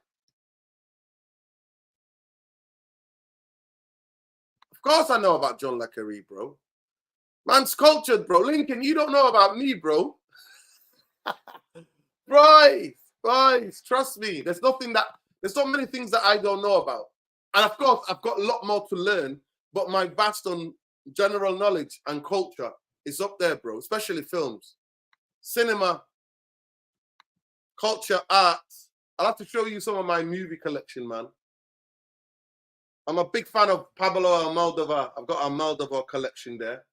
Of course I know about John Le Carre, bro. Man's cultured, bro. Lincoln, you don't know about me, bro. Right. Trust me. There's not many things that I don't know about. And of course, I've got a lot more to learn, but my vast on general knowledge and culture is up there, bro, especially films, cinema, culture, arts. I'll have to show you some of my movie collection, man. I'm a big fan of Pablo Almodovar. I've got a Almodovar collection there.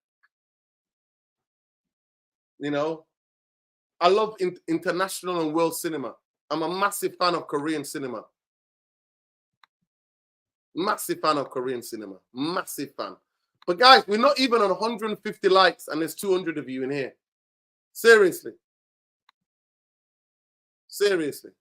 You know, I love international and world cinema. I'm a massive fan of Korean cinema. Massive fan of Korean cinema. Massive fan. But guys, we're not even on 150 likes and there's 200 of you in here. Seriously. Seriously.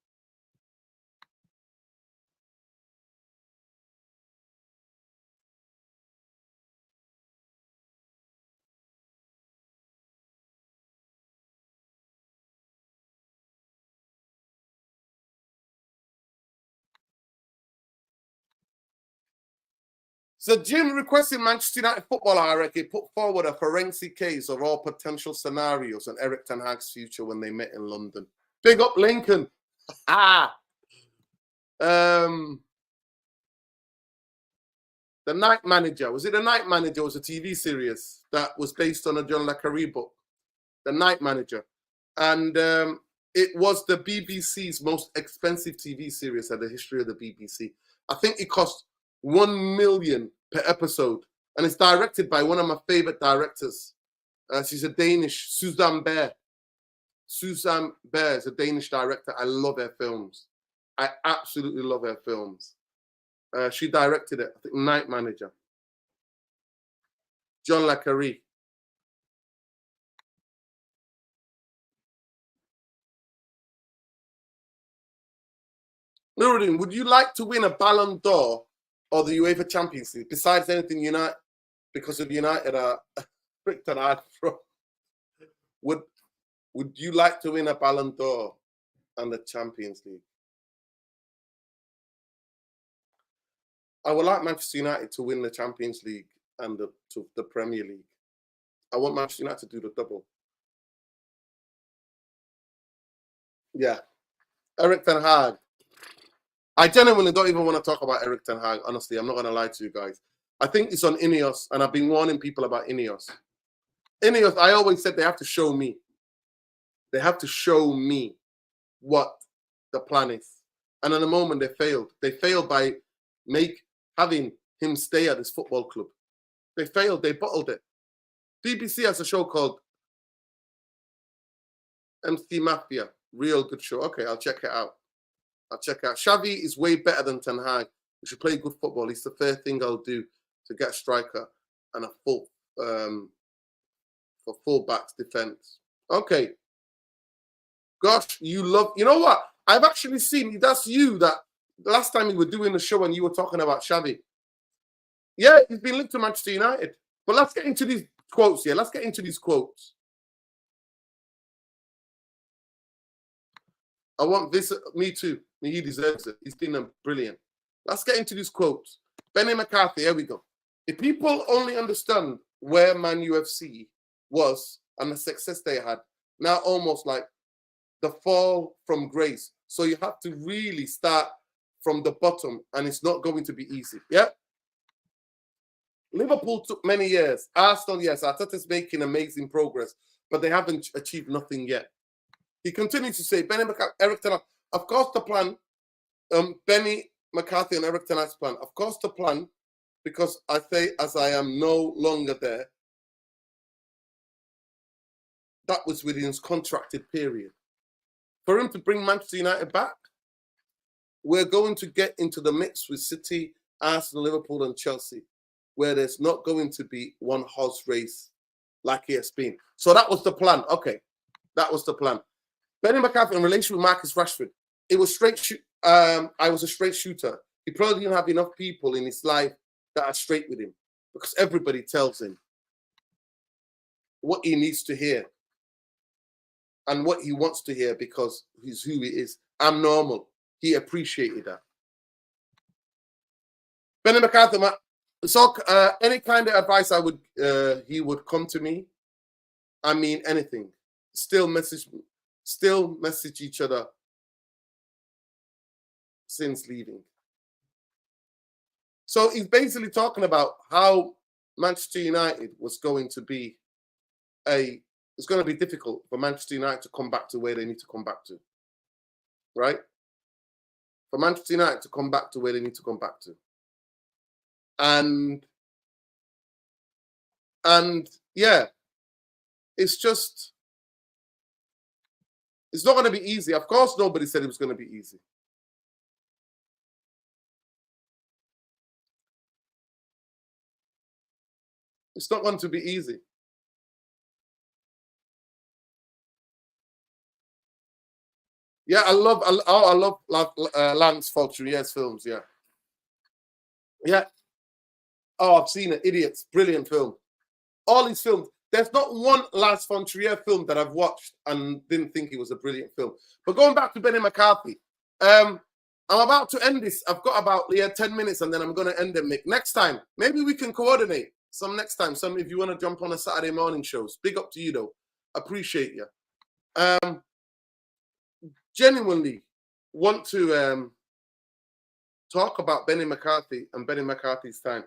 So Jim requesting Manchester United football hierarchy put forward a forensic case of all potential scenarios on Eric Ten Hag's future when they met in London. Big up Lincoln. The Night Manager. Was it The Night Manager? It was a TV series that was based on a John Le Carre book. The Night Manager. And it was the BBC's most expensive TV series in the history of the BBC. I think it cost 1 million per episode. And it's directed by one of my favorite directors. She's a Danish, Susanne Bier. Susanne Bier is a Danish director. I love her films. I absolutely love her films. She directed it. I think Night Manager. John Le Carre. Nuruddin, would you like to win a Ballon d'Or or the UEFA Champions League? Besides anything, United, because of United are would you like to win a Ballon d'Or and the Champions League? I would like Manchester United to win the Champions League and the Premier League. I want Manchester United to do the double. Yeah. Eric Ten Hag. I genuinely don't even want to talk about Eric Ten Hag. Honestly, I'm not going to lie to you guys. I think it's on Ineos, and I've been warning people about Ineos. Ineos, I always said they have to show me. They have to show me what the plan is. And at the moment, they failed. They failed by having him stay at his football club. They failed. They bottled it. BBC has a show called MC Mafia. Real good show. Okay, I'll check it out. Xavi is way better than Ten Hag. He should play good football. It's the fair thing I'll do to get a striker and a full for full-backs defense. Okay. Gosh, you know what? I've actually seen, that's you that last time we were doing the show and you were talking about Xavi. Yeah, he's been linked to Manchester United. But let's get into these quotes here. Let's get into these quotes. I want this, me too. He deserves it. He's been brilliant. Let's get into these quotes. Benni McCarthy, here we go. If people only understand where Man UFC was and the success they had, now almost like the fall from grace. So you have to really start from the bottom, and it's not going to be easy. Yeah? Liverpool took many years. Arsenal, yes. Arteta's making amazing progress, but they haven't achieved nothing yet. He continues to say, Benni McCarthy, Eric Ten Hag, of course the plan, Benni McCarthy and Eric Ten Hag's plan, of course the plan, because I say, as I am no longer there, that was within his contracted period. For him to bring Manchester United back, we're going to get into the mix with City, Arsenal, Liverpool, and Chelsea, where there's not going to be one horse race like it has been. So that was the plan. Okay, that was the plan. Benni McCarthy in relation with Marcus Rashford, it was straight. I was a straight shooter. He probably didn't have enough people in his life that are straight with him, because everybody tells him what he needs to hear and what he wants to hear because he's who he is. I'm normal. He appreciated that. Benni McCarthy, so any kind of advice he would come to me. I mean, anything. Still message each other since leaving. So he's basically talking about how Manchester United was going to be it's going to be difficult for Manchester United to come back to where they need to come back to. Right? For Manchester United to come back to where they need to come back to. And yeah, it's not going to be easy. Of course, nobody said it was going to be easy. It's not going to be easy. Yeah, I love Lance Fulcherier's films. Yeah. Yeah. Oh, I've seen it. Idiots. Brilliant film. All his films. There's not one Lance von Trier film that I've watched and didn't think it was a brilliant film. But going back to Benni McCarthy, I'm about to end this. I've got about 10 minutes and then I'm going to end it, Mick. Next time, maybe we can coordinate some next time. Some if you want to jump on a Saturday morning shows. Big up to you, though. Appreciate you. Genuinely want to talk about Benni McCarthy and Benni McCarthy's time.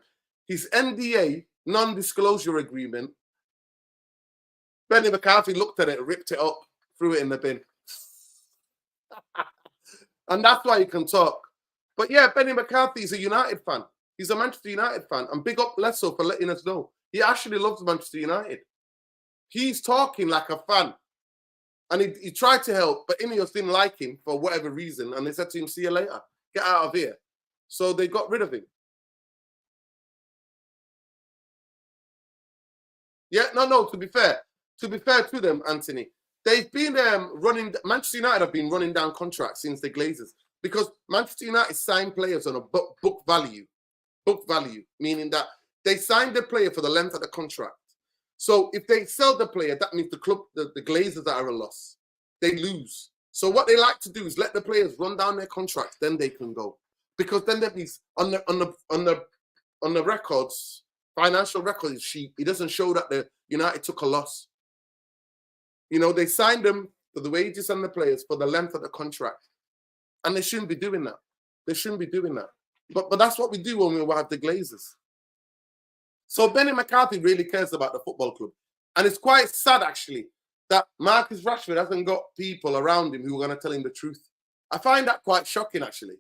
His NDA, non-disclosure agreement, Benni McCarthy looked at it, ripped it up, threw it in the bin. And that's why he can talk. But yeah, Benni McCarthy is a United fan. He's a Manchester United fan. And big up Lesso for letting us know. He actually loves Manchester United. He's talking like a fan. And he tried to help, but Ineos didn't like him for whatever reason. And they said to him, see you later. Get out of here. So they got rid of him. Yeah, no, to be fair to them, Anthony, they've been Manchester United have been running down contracts since the Glazers, because Manchester United signed players on a book value, meaning that they signed the player for the length of the contract. So if they sell the player, that means the club, the Glazers are a loss. They lose. So what they like to do is let the players run down their contracts, then they can go, because then that means on the records, financial records sheet, it doesn't show that the United took a loss. You know, they signed them for the wages and the players for the length of the contract. And they shouldn't be doing that. They shouldn't be doing that. But that's what we do when we have the Glazers. So Benni McCarthy really cares about the football club. And it's quite sad, actually, that Marcus Rashford hasn't got people around him who are going to tell him the truth. I find that quite shocking, actually.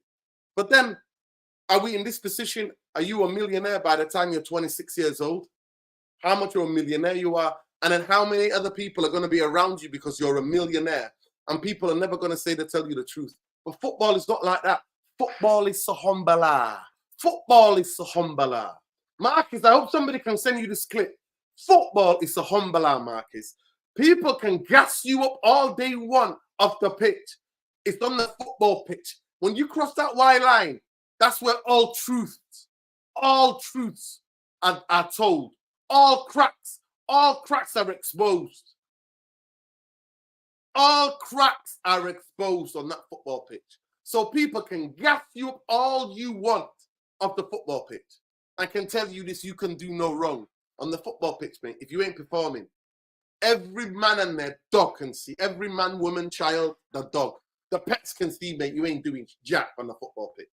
But then, are we in this position? Are you a millionaire by the time you're 26 years old? How much of a millionaire you are? And then how many other people are going to be around you because you're a millionaire? And people are never going to say to tell you the truth. But football is not like that. Football is sahombala. Football is sahombala. Marcus, I hope somebody can send you this clip. Football is sahombala, Marcus. People can gas you up all they want off the pitch. It's on the football pitch. When you cross that white line, that's where all truths are told. All cracks are exposed. All cracks are exposed on that football pitch. So people can gas you up all you want off the football pitch. I can tell you this, you can do no wrong on the football pitch, mate. If you ain't performing, every man and their dog can see. Every man, woman, child, the dog. The pets can see, mate, you ain't doing jack on the football pitch.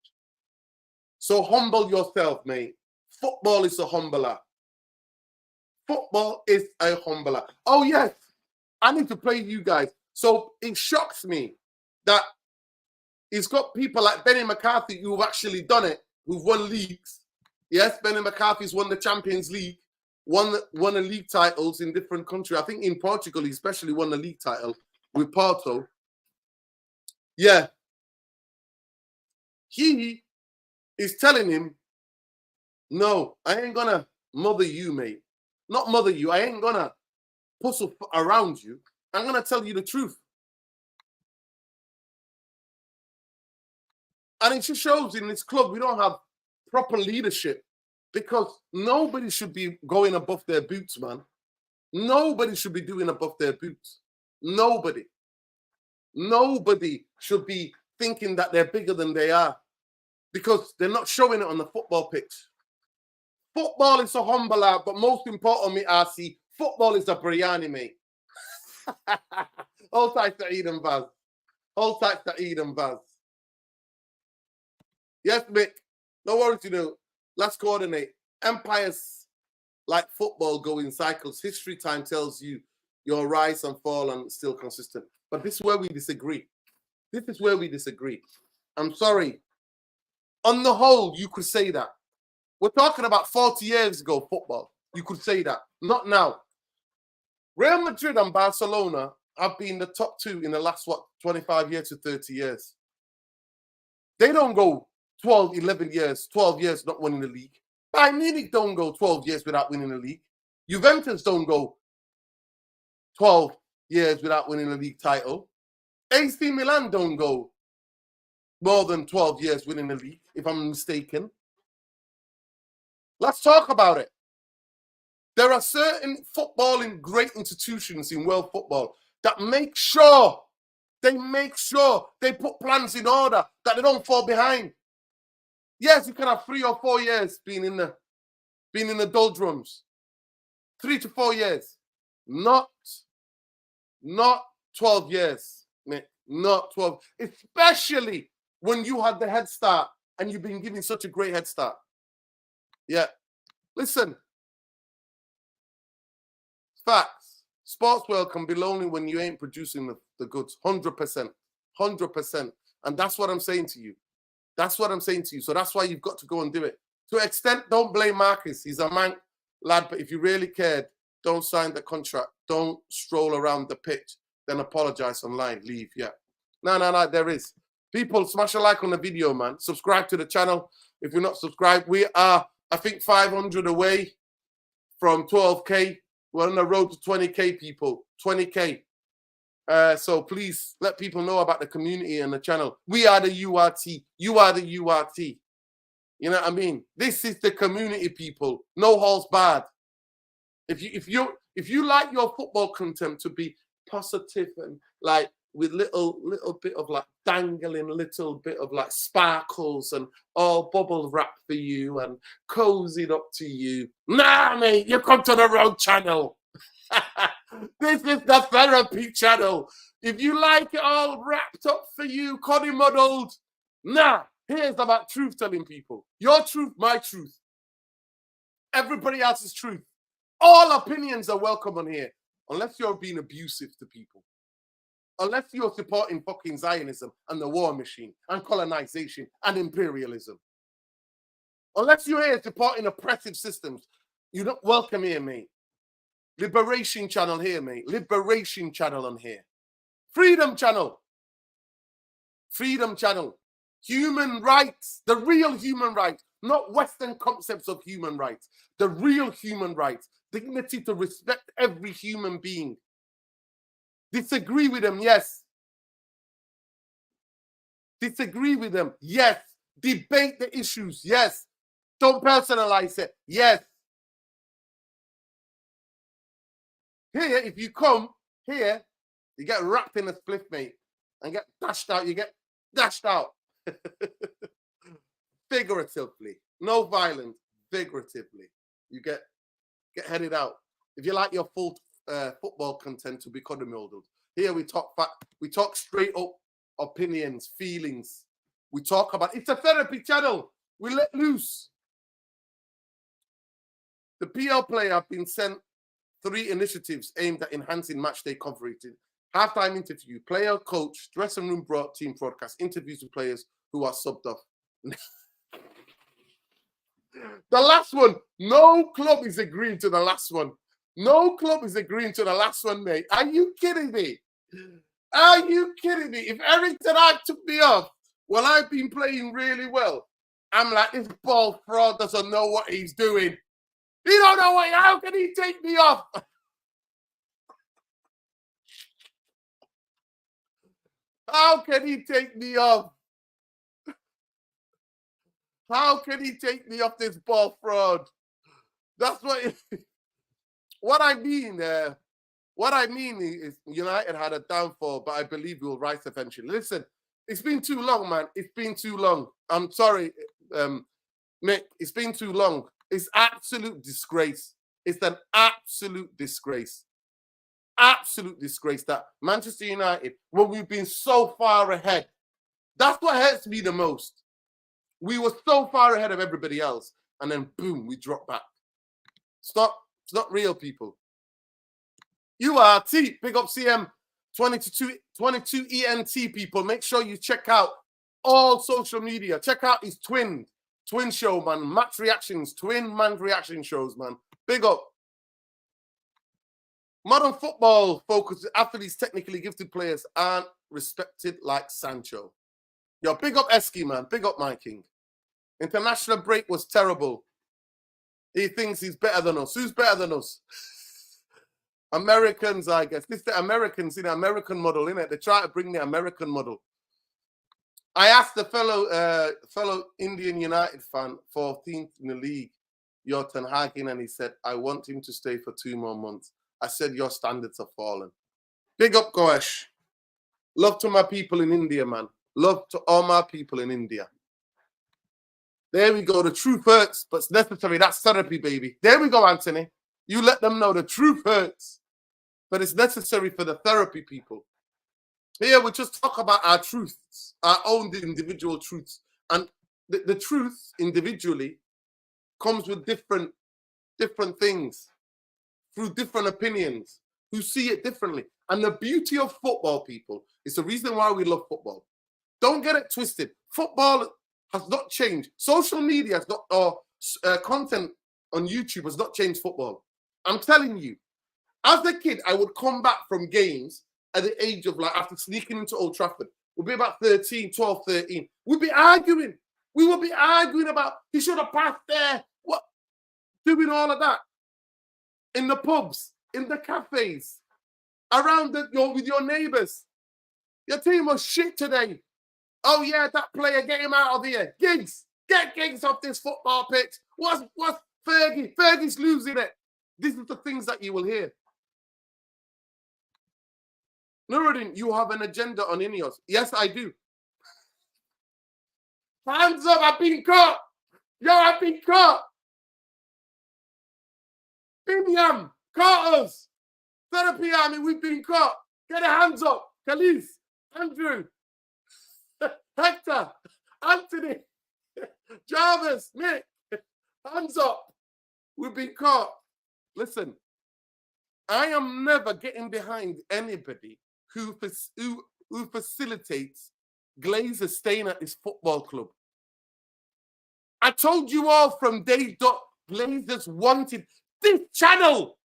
So humble yourself, mate. Football is a humbler. Football is a humbler. Oh, yes. I need to play you guys. So it shocks me that he's got people like Benni McCarthy who've actually done it, who've won leagues. Yes, Benni McCarthy's won the Champions League, won the league titles in different countries. I think in Portugal, he especially won the league title with Porto. Yeah. He is telling him, no, I ain't gonna mother you, mate. Not mother you. I ain't gonna puzzle around you. I'm gonna tell you the truth. And it just shows in this club we don't have proper leadership, because nobody should be going above their boots, man. Nobody should be doing above their boots. Nobody. Nobody should be thinking that they're bigger than they are, because they're not showing it on the football pitch. Football is a humble art, but most importantly, RC, football is a biryani, mate. Hold tight to Eden Vaz. Hold tight to Eden Vaz. Yes, Mick. No worries, you know. Let's coordinate. Empires like football go in cycles. History time tells you your rise and fall and still consistent. But this is where we disagree. This is where we disagree. I'm sorry. On the whole, you could say that. We're talking about 40 years ago, football. You could say that. Not now. Real Madrid and Barcelona have been the top two in the last, 25 years to 30 years. They don't go 12 years not winning the league. Bayern Munich don't go 12 years without winning the league. Juventus don't go 12 years without winning the league title. AC Milan don't go more than 12 years winning the league, if I'm mistaken. Let's talk about it. There are certain footballing great institutions in world football that make sure they put plans in order, that they don't fall behind. Yes, you can have 3 or 4 years being in the doldrums. 3 to 4 years. Not 12 years, mate. Not 12. Especially when you had the head start and you've been given such a great head start. Yeah. Listen. Facts. Sports world can be lonely when you ain't producing the goods. 100%. 100%. And that's what I'm saying to you. That's what I'm saying to you. So that's why you've got to go and do it. To an extent, don't blame Marcus. He's a man, lad. But if you really cared, don't sign the contract. Don't stroll around the pitch. Then apologize online. Leave. Yeah. No. There is. People, smash a like on the video, man. Subscribe to the channel. If you're not subscribed, we are, I think, 500 away from 12K. We're on the road to 20K, people. 20K. So please let people know about the community and the channel. We are the URT. You are the URT. You know what I mean? This is the community, people. No halls barred. If you like your football content to be positive and like with little bit of like dangling, little bit of like sparkles and all bubble wrap for you and cozied up to you. Nah, mate, you come to the wrong channel. This is the therapy channel. If you like it all wrapped up for you, coddy muddled, nah, here's about truth telling people. Your truth, my truth. Everybody else's truth. All opinions are welcome on here, unless you're being abusive to people. Unless you're supporting fucking Zionism and the war machine and colonization and imperialism. Unless you're here supporting oppressive systems, you're not welcome here, mate. Liberation channel here, mate. Liberation channel on here. Freedom channel. Freedom channel. Human rights. The real human rights. Not Western concepts of human rights. The real human rights. Dignity to respect every human being. Disagree with them, yes. Disagree with them, yes. Debate the issues, yes. Don't personalize it, yes. Here, if you come here, you get wrapped in a spliff, mate, and get dashed out. You get dashed out. Figuratively. No violence. Figuratively. You get headed out. If you like your full football content to be cuddy-muddled. Here we talk straight up opinions, feelings. We talk about, it's a therapy channel. We let loose. The PL player have been sent 3 initiatives aimed at enhancing matchday coverage. Halftime interview, player, coach, dressing room team broadcast, interviews with players who are subbed off. The last one, no club is agreeing to the last one. No club is agreeing to the last one, mate. Are you kidding me? Are you kidding me? If Eric Ten Hag took me off while I've been playing really well, I'm like, this ball fraud doesn't know what he's doing. He don't know what, how can he take me off? How can he take me off? How can he take me off this ball fraud? That's what I mean. What I mean is United had a downfall, but I believe we will rise eventually. Listen, it's been too long, man. It's been too long. I'm sorry, Nick. It's been too long. It's absolute disgrace. It's an absolute disgrace. Absolute disgrace that Manchester United, when we've been so far ahead, that's what hurts me the most. We were so far ahead of everybody else, and then boom, we drop back. It's not real, people. You are T. Big up CM 22 ENT, people. Make sure you check out all social media. Check out his twin show, man. Match reactions, twin man reaction shows, man. Big up. Modern football focuses athletes, technically gifted players aren't respected like Sancho. Yo, big up Esky, man. Big up my king. International break was terrible. He thinks he's better than us. Who's better than us? Americans, I guess. This is the Americans, in the American model, innit? They try to bring the American model. I asked the fellow Indian United fan, 14th in the league, Ten Hag, and he said, I want him to stay for 2 more months. I said, your standards have fallen. Big up, Goesh. Love to my people in India, man. Love to all my people in India. There we go. The truth hurts, but it's necessary. That's therapy, baby. There we go, Anthony. You let them know the truth hurts, but it's necessary for the therapy, people. Here, we just talk about our truths, our own individual truths. And the truth individually comes with different things, through different opinions, who see it differently. And the beauty of football, people, is the reason why we love football. Don't get it twisted. Football has not changed. Social media has not, or content on YouTube has not changed football. I'm telling you, as a kid, I would come back from games at the age of, like, after sneaking into Old Trafford, we'd be about 13, 12, 13. We'd be arguing. We would be arguing about, he should have passed there. What? Doing all of that. In the pubs, in the cafes, around with your neighbours. Your team was shit today. Oh, yeah, that player, get him out of here. Giggs, get Giggs off this football pitch. What's Fergie? Fergie's losing it. These are the things that you will hear. Nuruddin, you have an agenda on Ineos. Yes, I do. Hands up, I've been caught. Yo, I've been caught. Binyam, caught us. Therapy Army, we've been caught. Get your hands up. Khalees, Andrew, Hector, Anthony, Jarvis, Nick, hands up. We've been caught. Listen, I am never getting behind anybody who facilitates Glazer staying at this football club. I told you all from day dot, Glazers wanted this channel.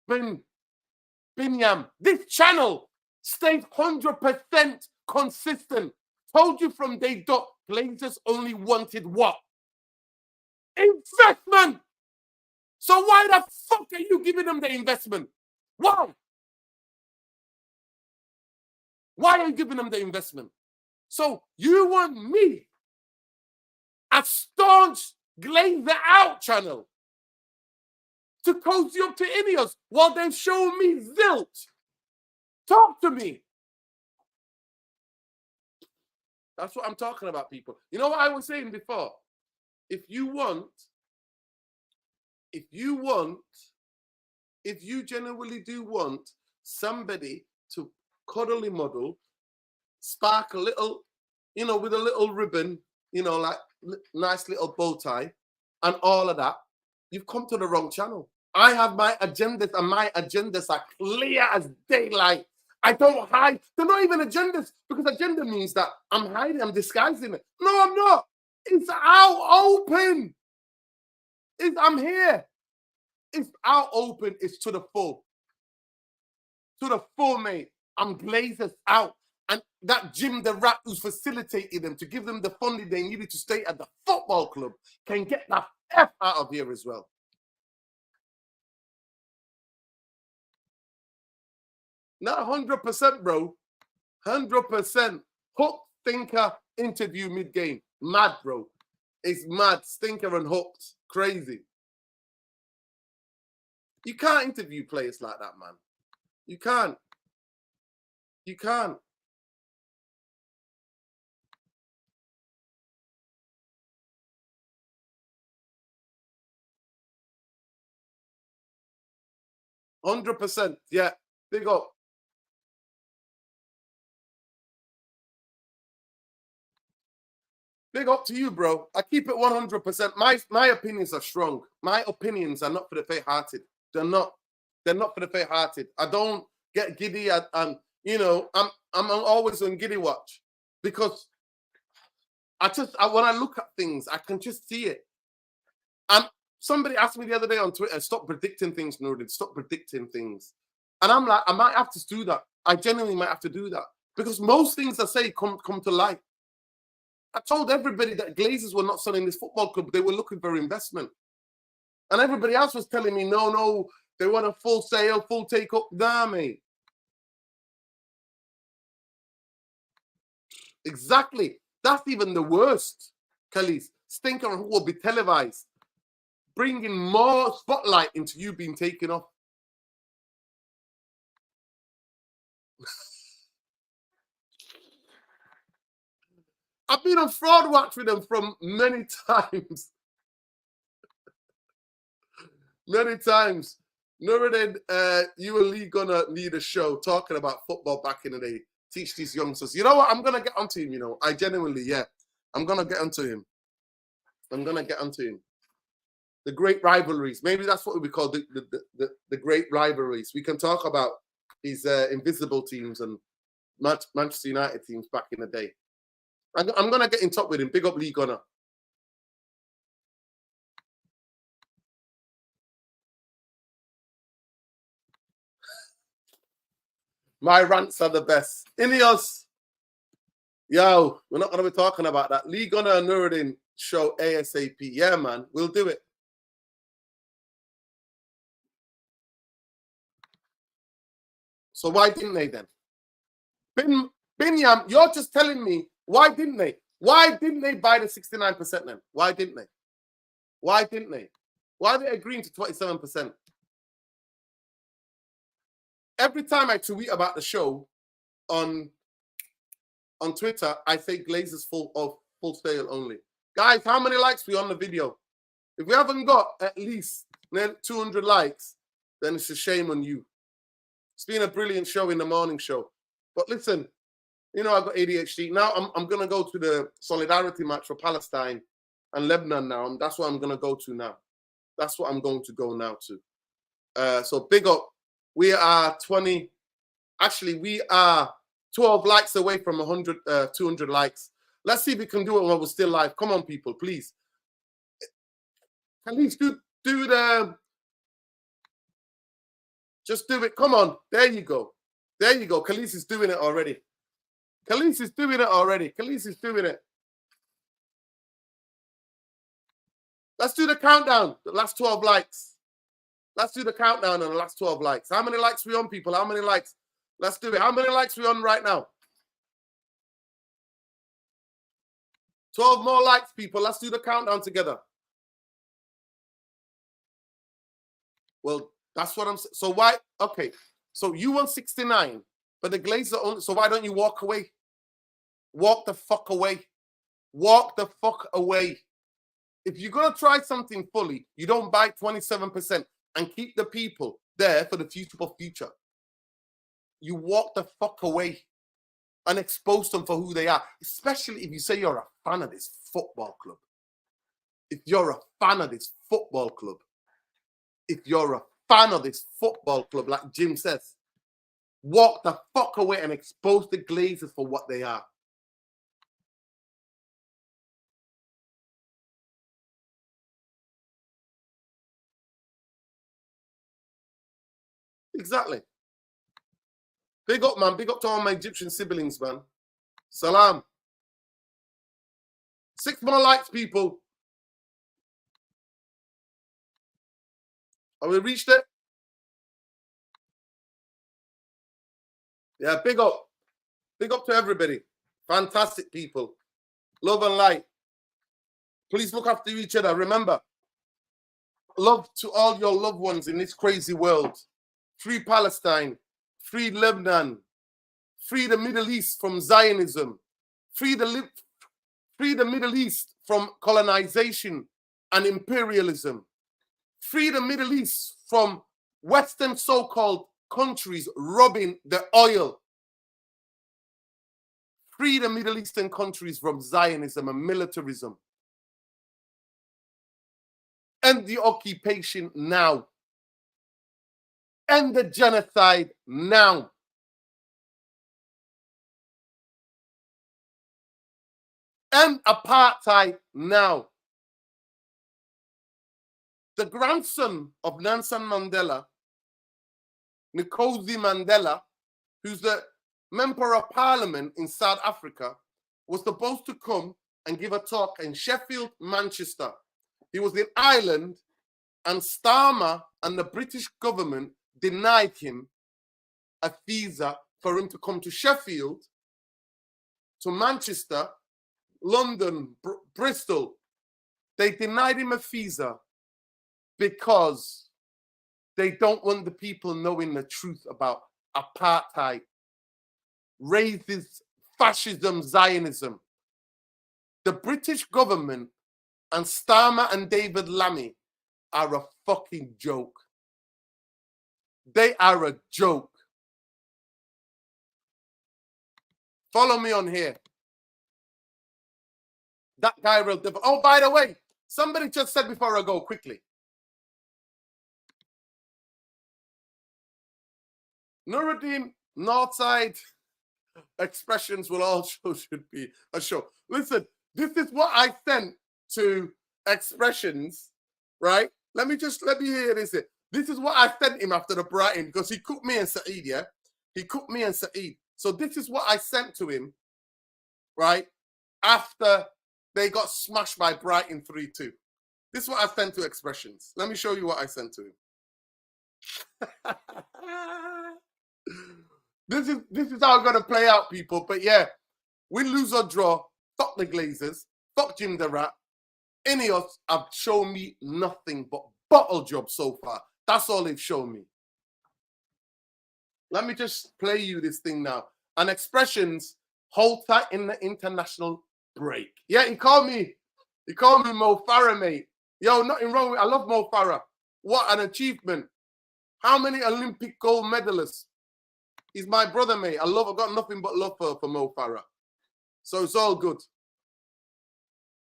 Binyam, this channel stays 100% consistent. Told you from day dot, Glazers only wanted what? Investment. So why the fuck are you giving them the investment? Why? Why are you giving them the investment? So you want me, a staunch Glazer out channel, to cozy up to Ineos while they've shown me zilch? Talk to me. That's what I'm talking about, people. You know what I was saying before? If you genuinely do want somebody to cuddly model, spark a little, with a little ribbon, like nice little bow tie and all of that, you've come to the wrong channel. I have my agendas, and my agendas are clear as daylight. I don't hide. They're not even agendas, because agenda means that I'm hiding, I'm disguising it. No, I'm not. It's out open. I'm here. It's out open. It's to the full. To the full, mate. I'm Glazers out. And that Jim the Rat who's facilitated them to give them the funding they needed to stay at the football club can get the F out of here as well. Not 100%, bro. 100%. Hook, thinker, interview mid-game. Mad, bro. It's mad, stinker and hooked, crazy. You can't interview players like that, man. You can't. You can't. %100%. Yeah. Big up. Big up to you, bro. I keep it 100%. My opinions are strong. My opinions are not for the faint-hearted. They're not. They're not for the faint-hearted. I don't get giddy. I'm always on giddy watch because when I look at things, I can just see it. And somebody asked me the other day on Twitter, "Stop predicting things, Nuruddin. Stop predicting things." And I'm like, I might have to do that. I genuinely might have to do that because most things I say come to light. I told everybody that Glazers were not selling this football club. They were looking for investment. And everybody else was telling me, no, they want a full sale, full take-up. Nah, mate. Exactly. That's even the worst, Khalis. Stinker who will be televised, bringing more spotlight into you being taken off. I've been on fraud watch with them from many times. Many times. Nuruddin, you and Lee gonna need a show talking about football back in the day. Teach these youngsters. You know what? I'm gonna get onto him, you know. I genuinely, yeah. I'm gonna get onto him. I'm gonna get onto him. The great rivalries. Maybe that's what we call the great rivalries. We can talk about these invisible teams and Manchester United teams back in the day. I'm gonna get in touch with him. Big up Lee Gunner. My rants are the best. Ineos. Yo, we're not going to be talking about that. Lee Gunner and Nuruddin show ASAP. Yeah, man, we'll do it. So why didn't they then? Binyam, you're just telling me, why didn't they? Why didn't they buy the 69% then? Why didn't they? Why didn't they? Why are they agreeing to 27%? Every time I tweet about the show on Twitter, I say Glazers full sale only. Guys, how many likes we on the video? If we haven't got at least 200 likes, then it's a shame on you. It's been a brilliant show in the morning show. But listen, you know, I've got ADHD. Now I'm going to go to the solidarity match for Palestine and Lebanon now. And that's what I'm going to go to now. That's what I'm going to go now to. So big up. We are 20. Actually, we are 12 likes away from 200 likes. Let's see if we can do it while we're still live. Come on, people, please. At least do the... Just do it. Come on. There you go. There you go. Khalis is doing it already. Khalis is doing it already. Khalis is doing it. Let's do the countdown. The last 12 likes. Let's do the countdown on the last 12 likes. How many likes we on, people? How many likes? Let's do it. How many likes we on right now? 12 more likes, people. Let's do the countdown together. Well, that's what I'm saying. So why? Okay. So you want 69, but the Glazers only. So why don't you walk away? Walk the fuck away. Walk the fuck away. If you're going to try something fully, you don't buy 27% and keep the people there for the future. You walk the fuck away and expose them for who they are, especially if you say you're a fan of this football club. If you're a fan of this football club, if you're a fan of this football club, like Jim says, walk the fuck away and expose the Glazers for what they are. Exactly. Big up, man. Big up to all my Egyptian siblings, man. Salam. 6 more likes, people. Have we reached it? Yeah, big up. Big up to everybody. Fantastic people. Love and light. Please look after each other. Remember, love to all your loved ones in this crazy world. Free Palestine, free Lebanon, free the Middle East from Zionism, free the Middle East from colonization and imperialism, free the Middle East from Western so-called countries robbing the oil, free the Middle Eastern countries from Zionism and militarism. End the occupation now. End the genocide now. End apartheid now. The grandson of Nelson Mandela, Nkosi Mandela, who's the member of parliament in South Africa, was supposed to come and give a talk in Sheffield, Manchester. He was in Ireland, and Starmer and the British government denied him a visa for him to come to Sheffield, to Manchester, London, Bristol. They denied him a visa because they don't want the people knowing the truth about apartheid, racist, fascism, Zionism. The British government and Starmer and David Lammy are a fucking joke. They are a joke. Follow me on here. That guy real different. Oh, by the way, somebody just said before I go quickly. Nuruddin, Northside expressions will also should be a show. Listen, this is what I sent to expressions, right? Let me hear this. This is what I sent him after the Brighton, because he cooked me and Saeed, yeah? He cooked me and Saeed. So this is what I sent to him, right? After they got smashed by Brighton 3-2. This is what I sent to expressions. Let me show you what I sent to him. This is how I'm gonna play out, people. But yeah, win, lose or draw, fuck the Glazers, fuck Jim the Rat. Ineos have shown me nothing but bottle job so far. That's all they've shown me. Let me just play you this thing now. And expressions, hold tight in the international break. Yeah, he called me Mo Farah, mate. Yo, nothing wrong with I love Mo Farah. What an achievement. How many Olympic gold medalists? He's my brother, mate. I've got nothing but love for Mo Farah. So it's all good.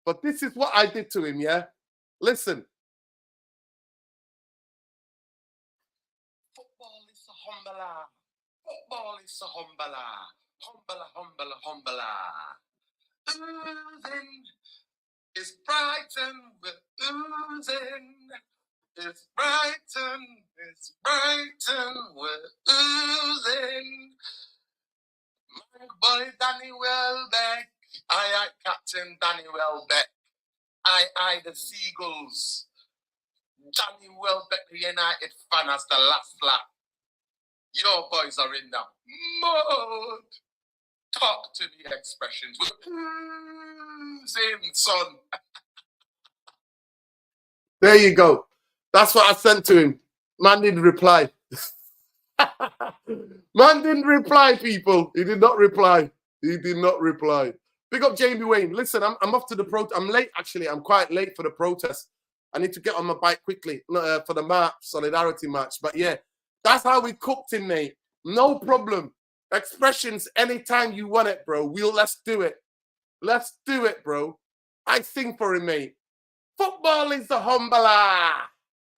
But this is what I did to him, yeah? Listen. Football is a humbler. Football is a humbler. Humbler. Oozing. It's Brighton. We're oozing. It's Brighton. We're oozing. My boy Danny Welbeck. I Captain Danny Welbeck. I the Seagulls. Danny Welbeck, the United fan, as the last lap. Your boys are in the mode. Talk to the expressions. Same son. There you go. That's what I sent to him. Man didn't reply. Man didn't reply, people. He did not reply. Big up Jamie Wayne. Listen, I'm off to the protest. I'm late, actually. I'm quite late for the protest. I need to get on my bike quickly for the march, solidarity march. But yeah, that's how we cooked him, mate. No problem. Expressions anytime you want it, bro. Let's do it. Let's do it, bro. I sing for him, mate. Football is the humbler.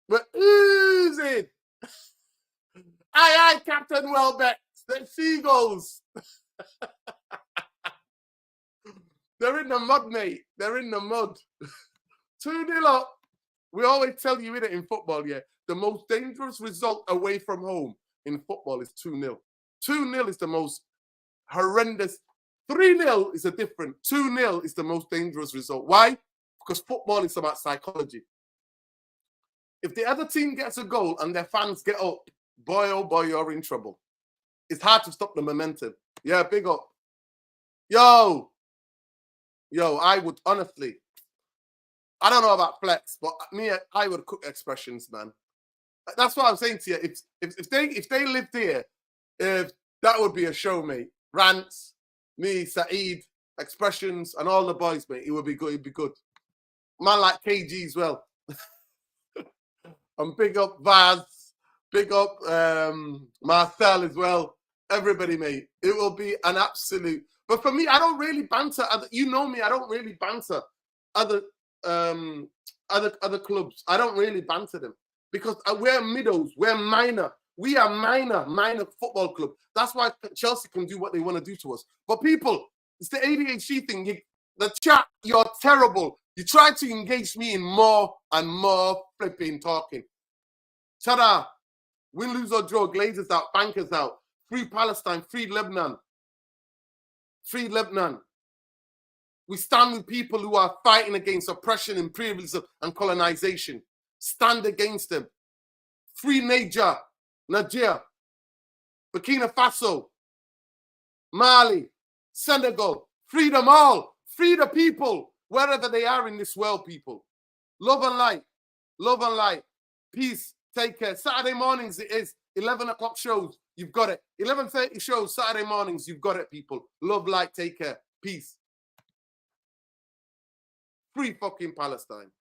We're oozing. Aye, Captain Welbeck. The Seagulls. They're in the mud, mate. They're in the mud. 2-0 up. We always tell you in football, yeah, the most dangerous result away from home in football is 2-0. 2-0 is the most horrendous. 3-0 is a different. 2-0 is the most dangerous result. Why? Because football is about psychology. If the other team gets a goal and their fans get up, boy, oh boy, you're in trouble. It's hard to stop the momentum. Yeah, big up. Yo, I would honestly, I don't know about flex, but me, I would cook expressions, man. That's what I'm saying to you. If they lived here, that would be a show, mate. Rants, me, Saeed, expressions, and all the boys, mate. It would be good. It'd be good. Man like KG as well. And big up Vaz, big up Marcel as well. Everybody, mate. It will be an absolute. But for me, I don't really banter. You know me. I don't really banter other clubs. I don't really banter them because we're middles. We're minor. We are minor football club. That's why Chelsea can do what they want to do to us. But people, it's the ADHD thing. The chat, you're terrible. You try to engage me in more and more flipping talking. Ta-da. Win, lose or draw. Glazers out. Bankers out. Free Palestine. Free Lebanon. Free Lebanon. We stand with people who are fighting against oppression, imperialism, and colonization. Stand against them. Free Niger. Burkina Faso. Mali. Senegal. Free them all. Free the people. Wherever they are in this world, people. Love and light. Love and light. Peace. Take care. Saturday mornings it is. 11 o'clock shows. You've got it. 11:30 shows. Saturday mornings. You've got it, people. Love, light. Take care. Peace. Free fucking Palestine.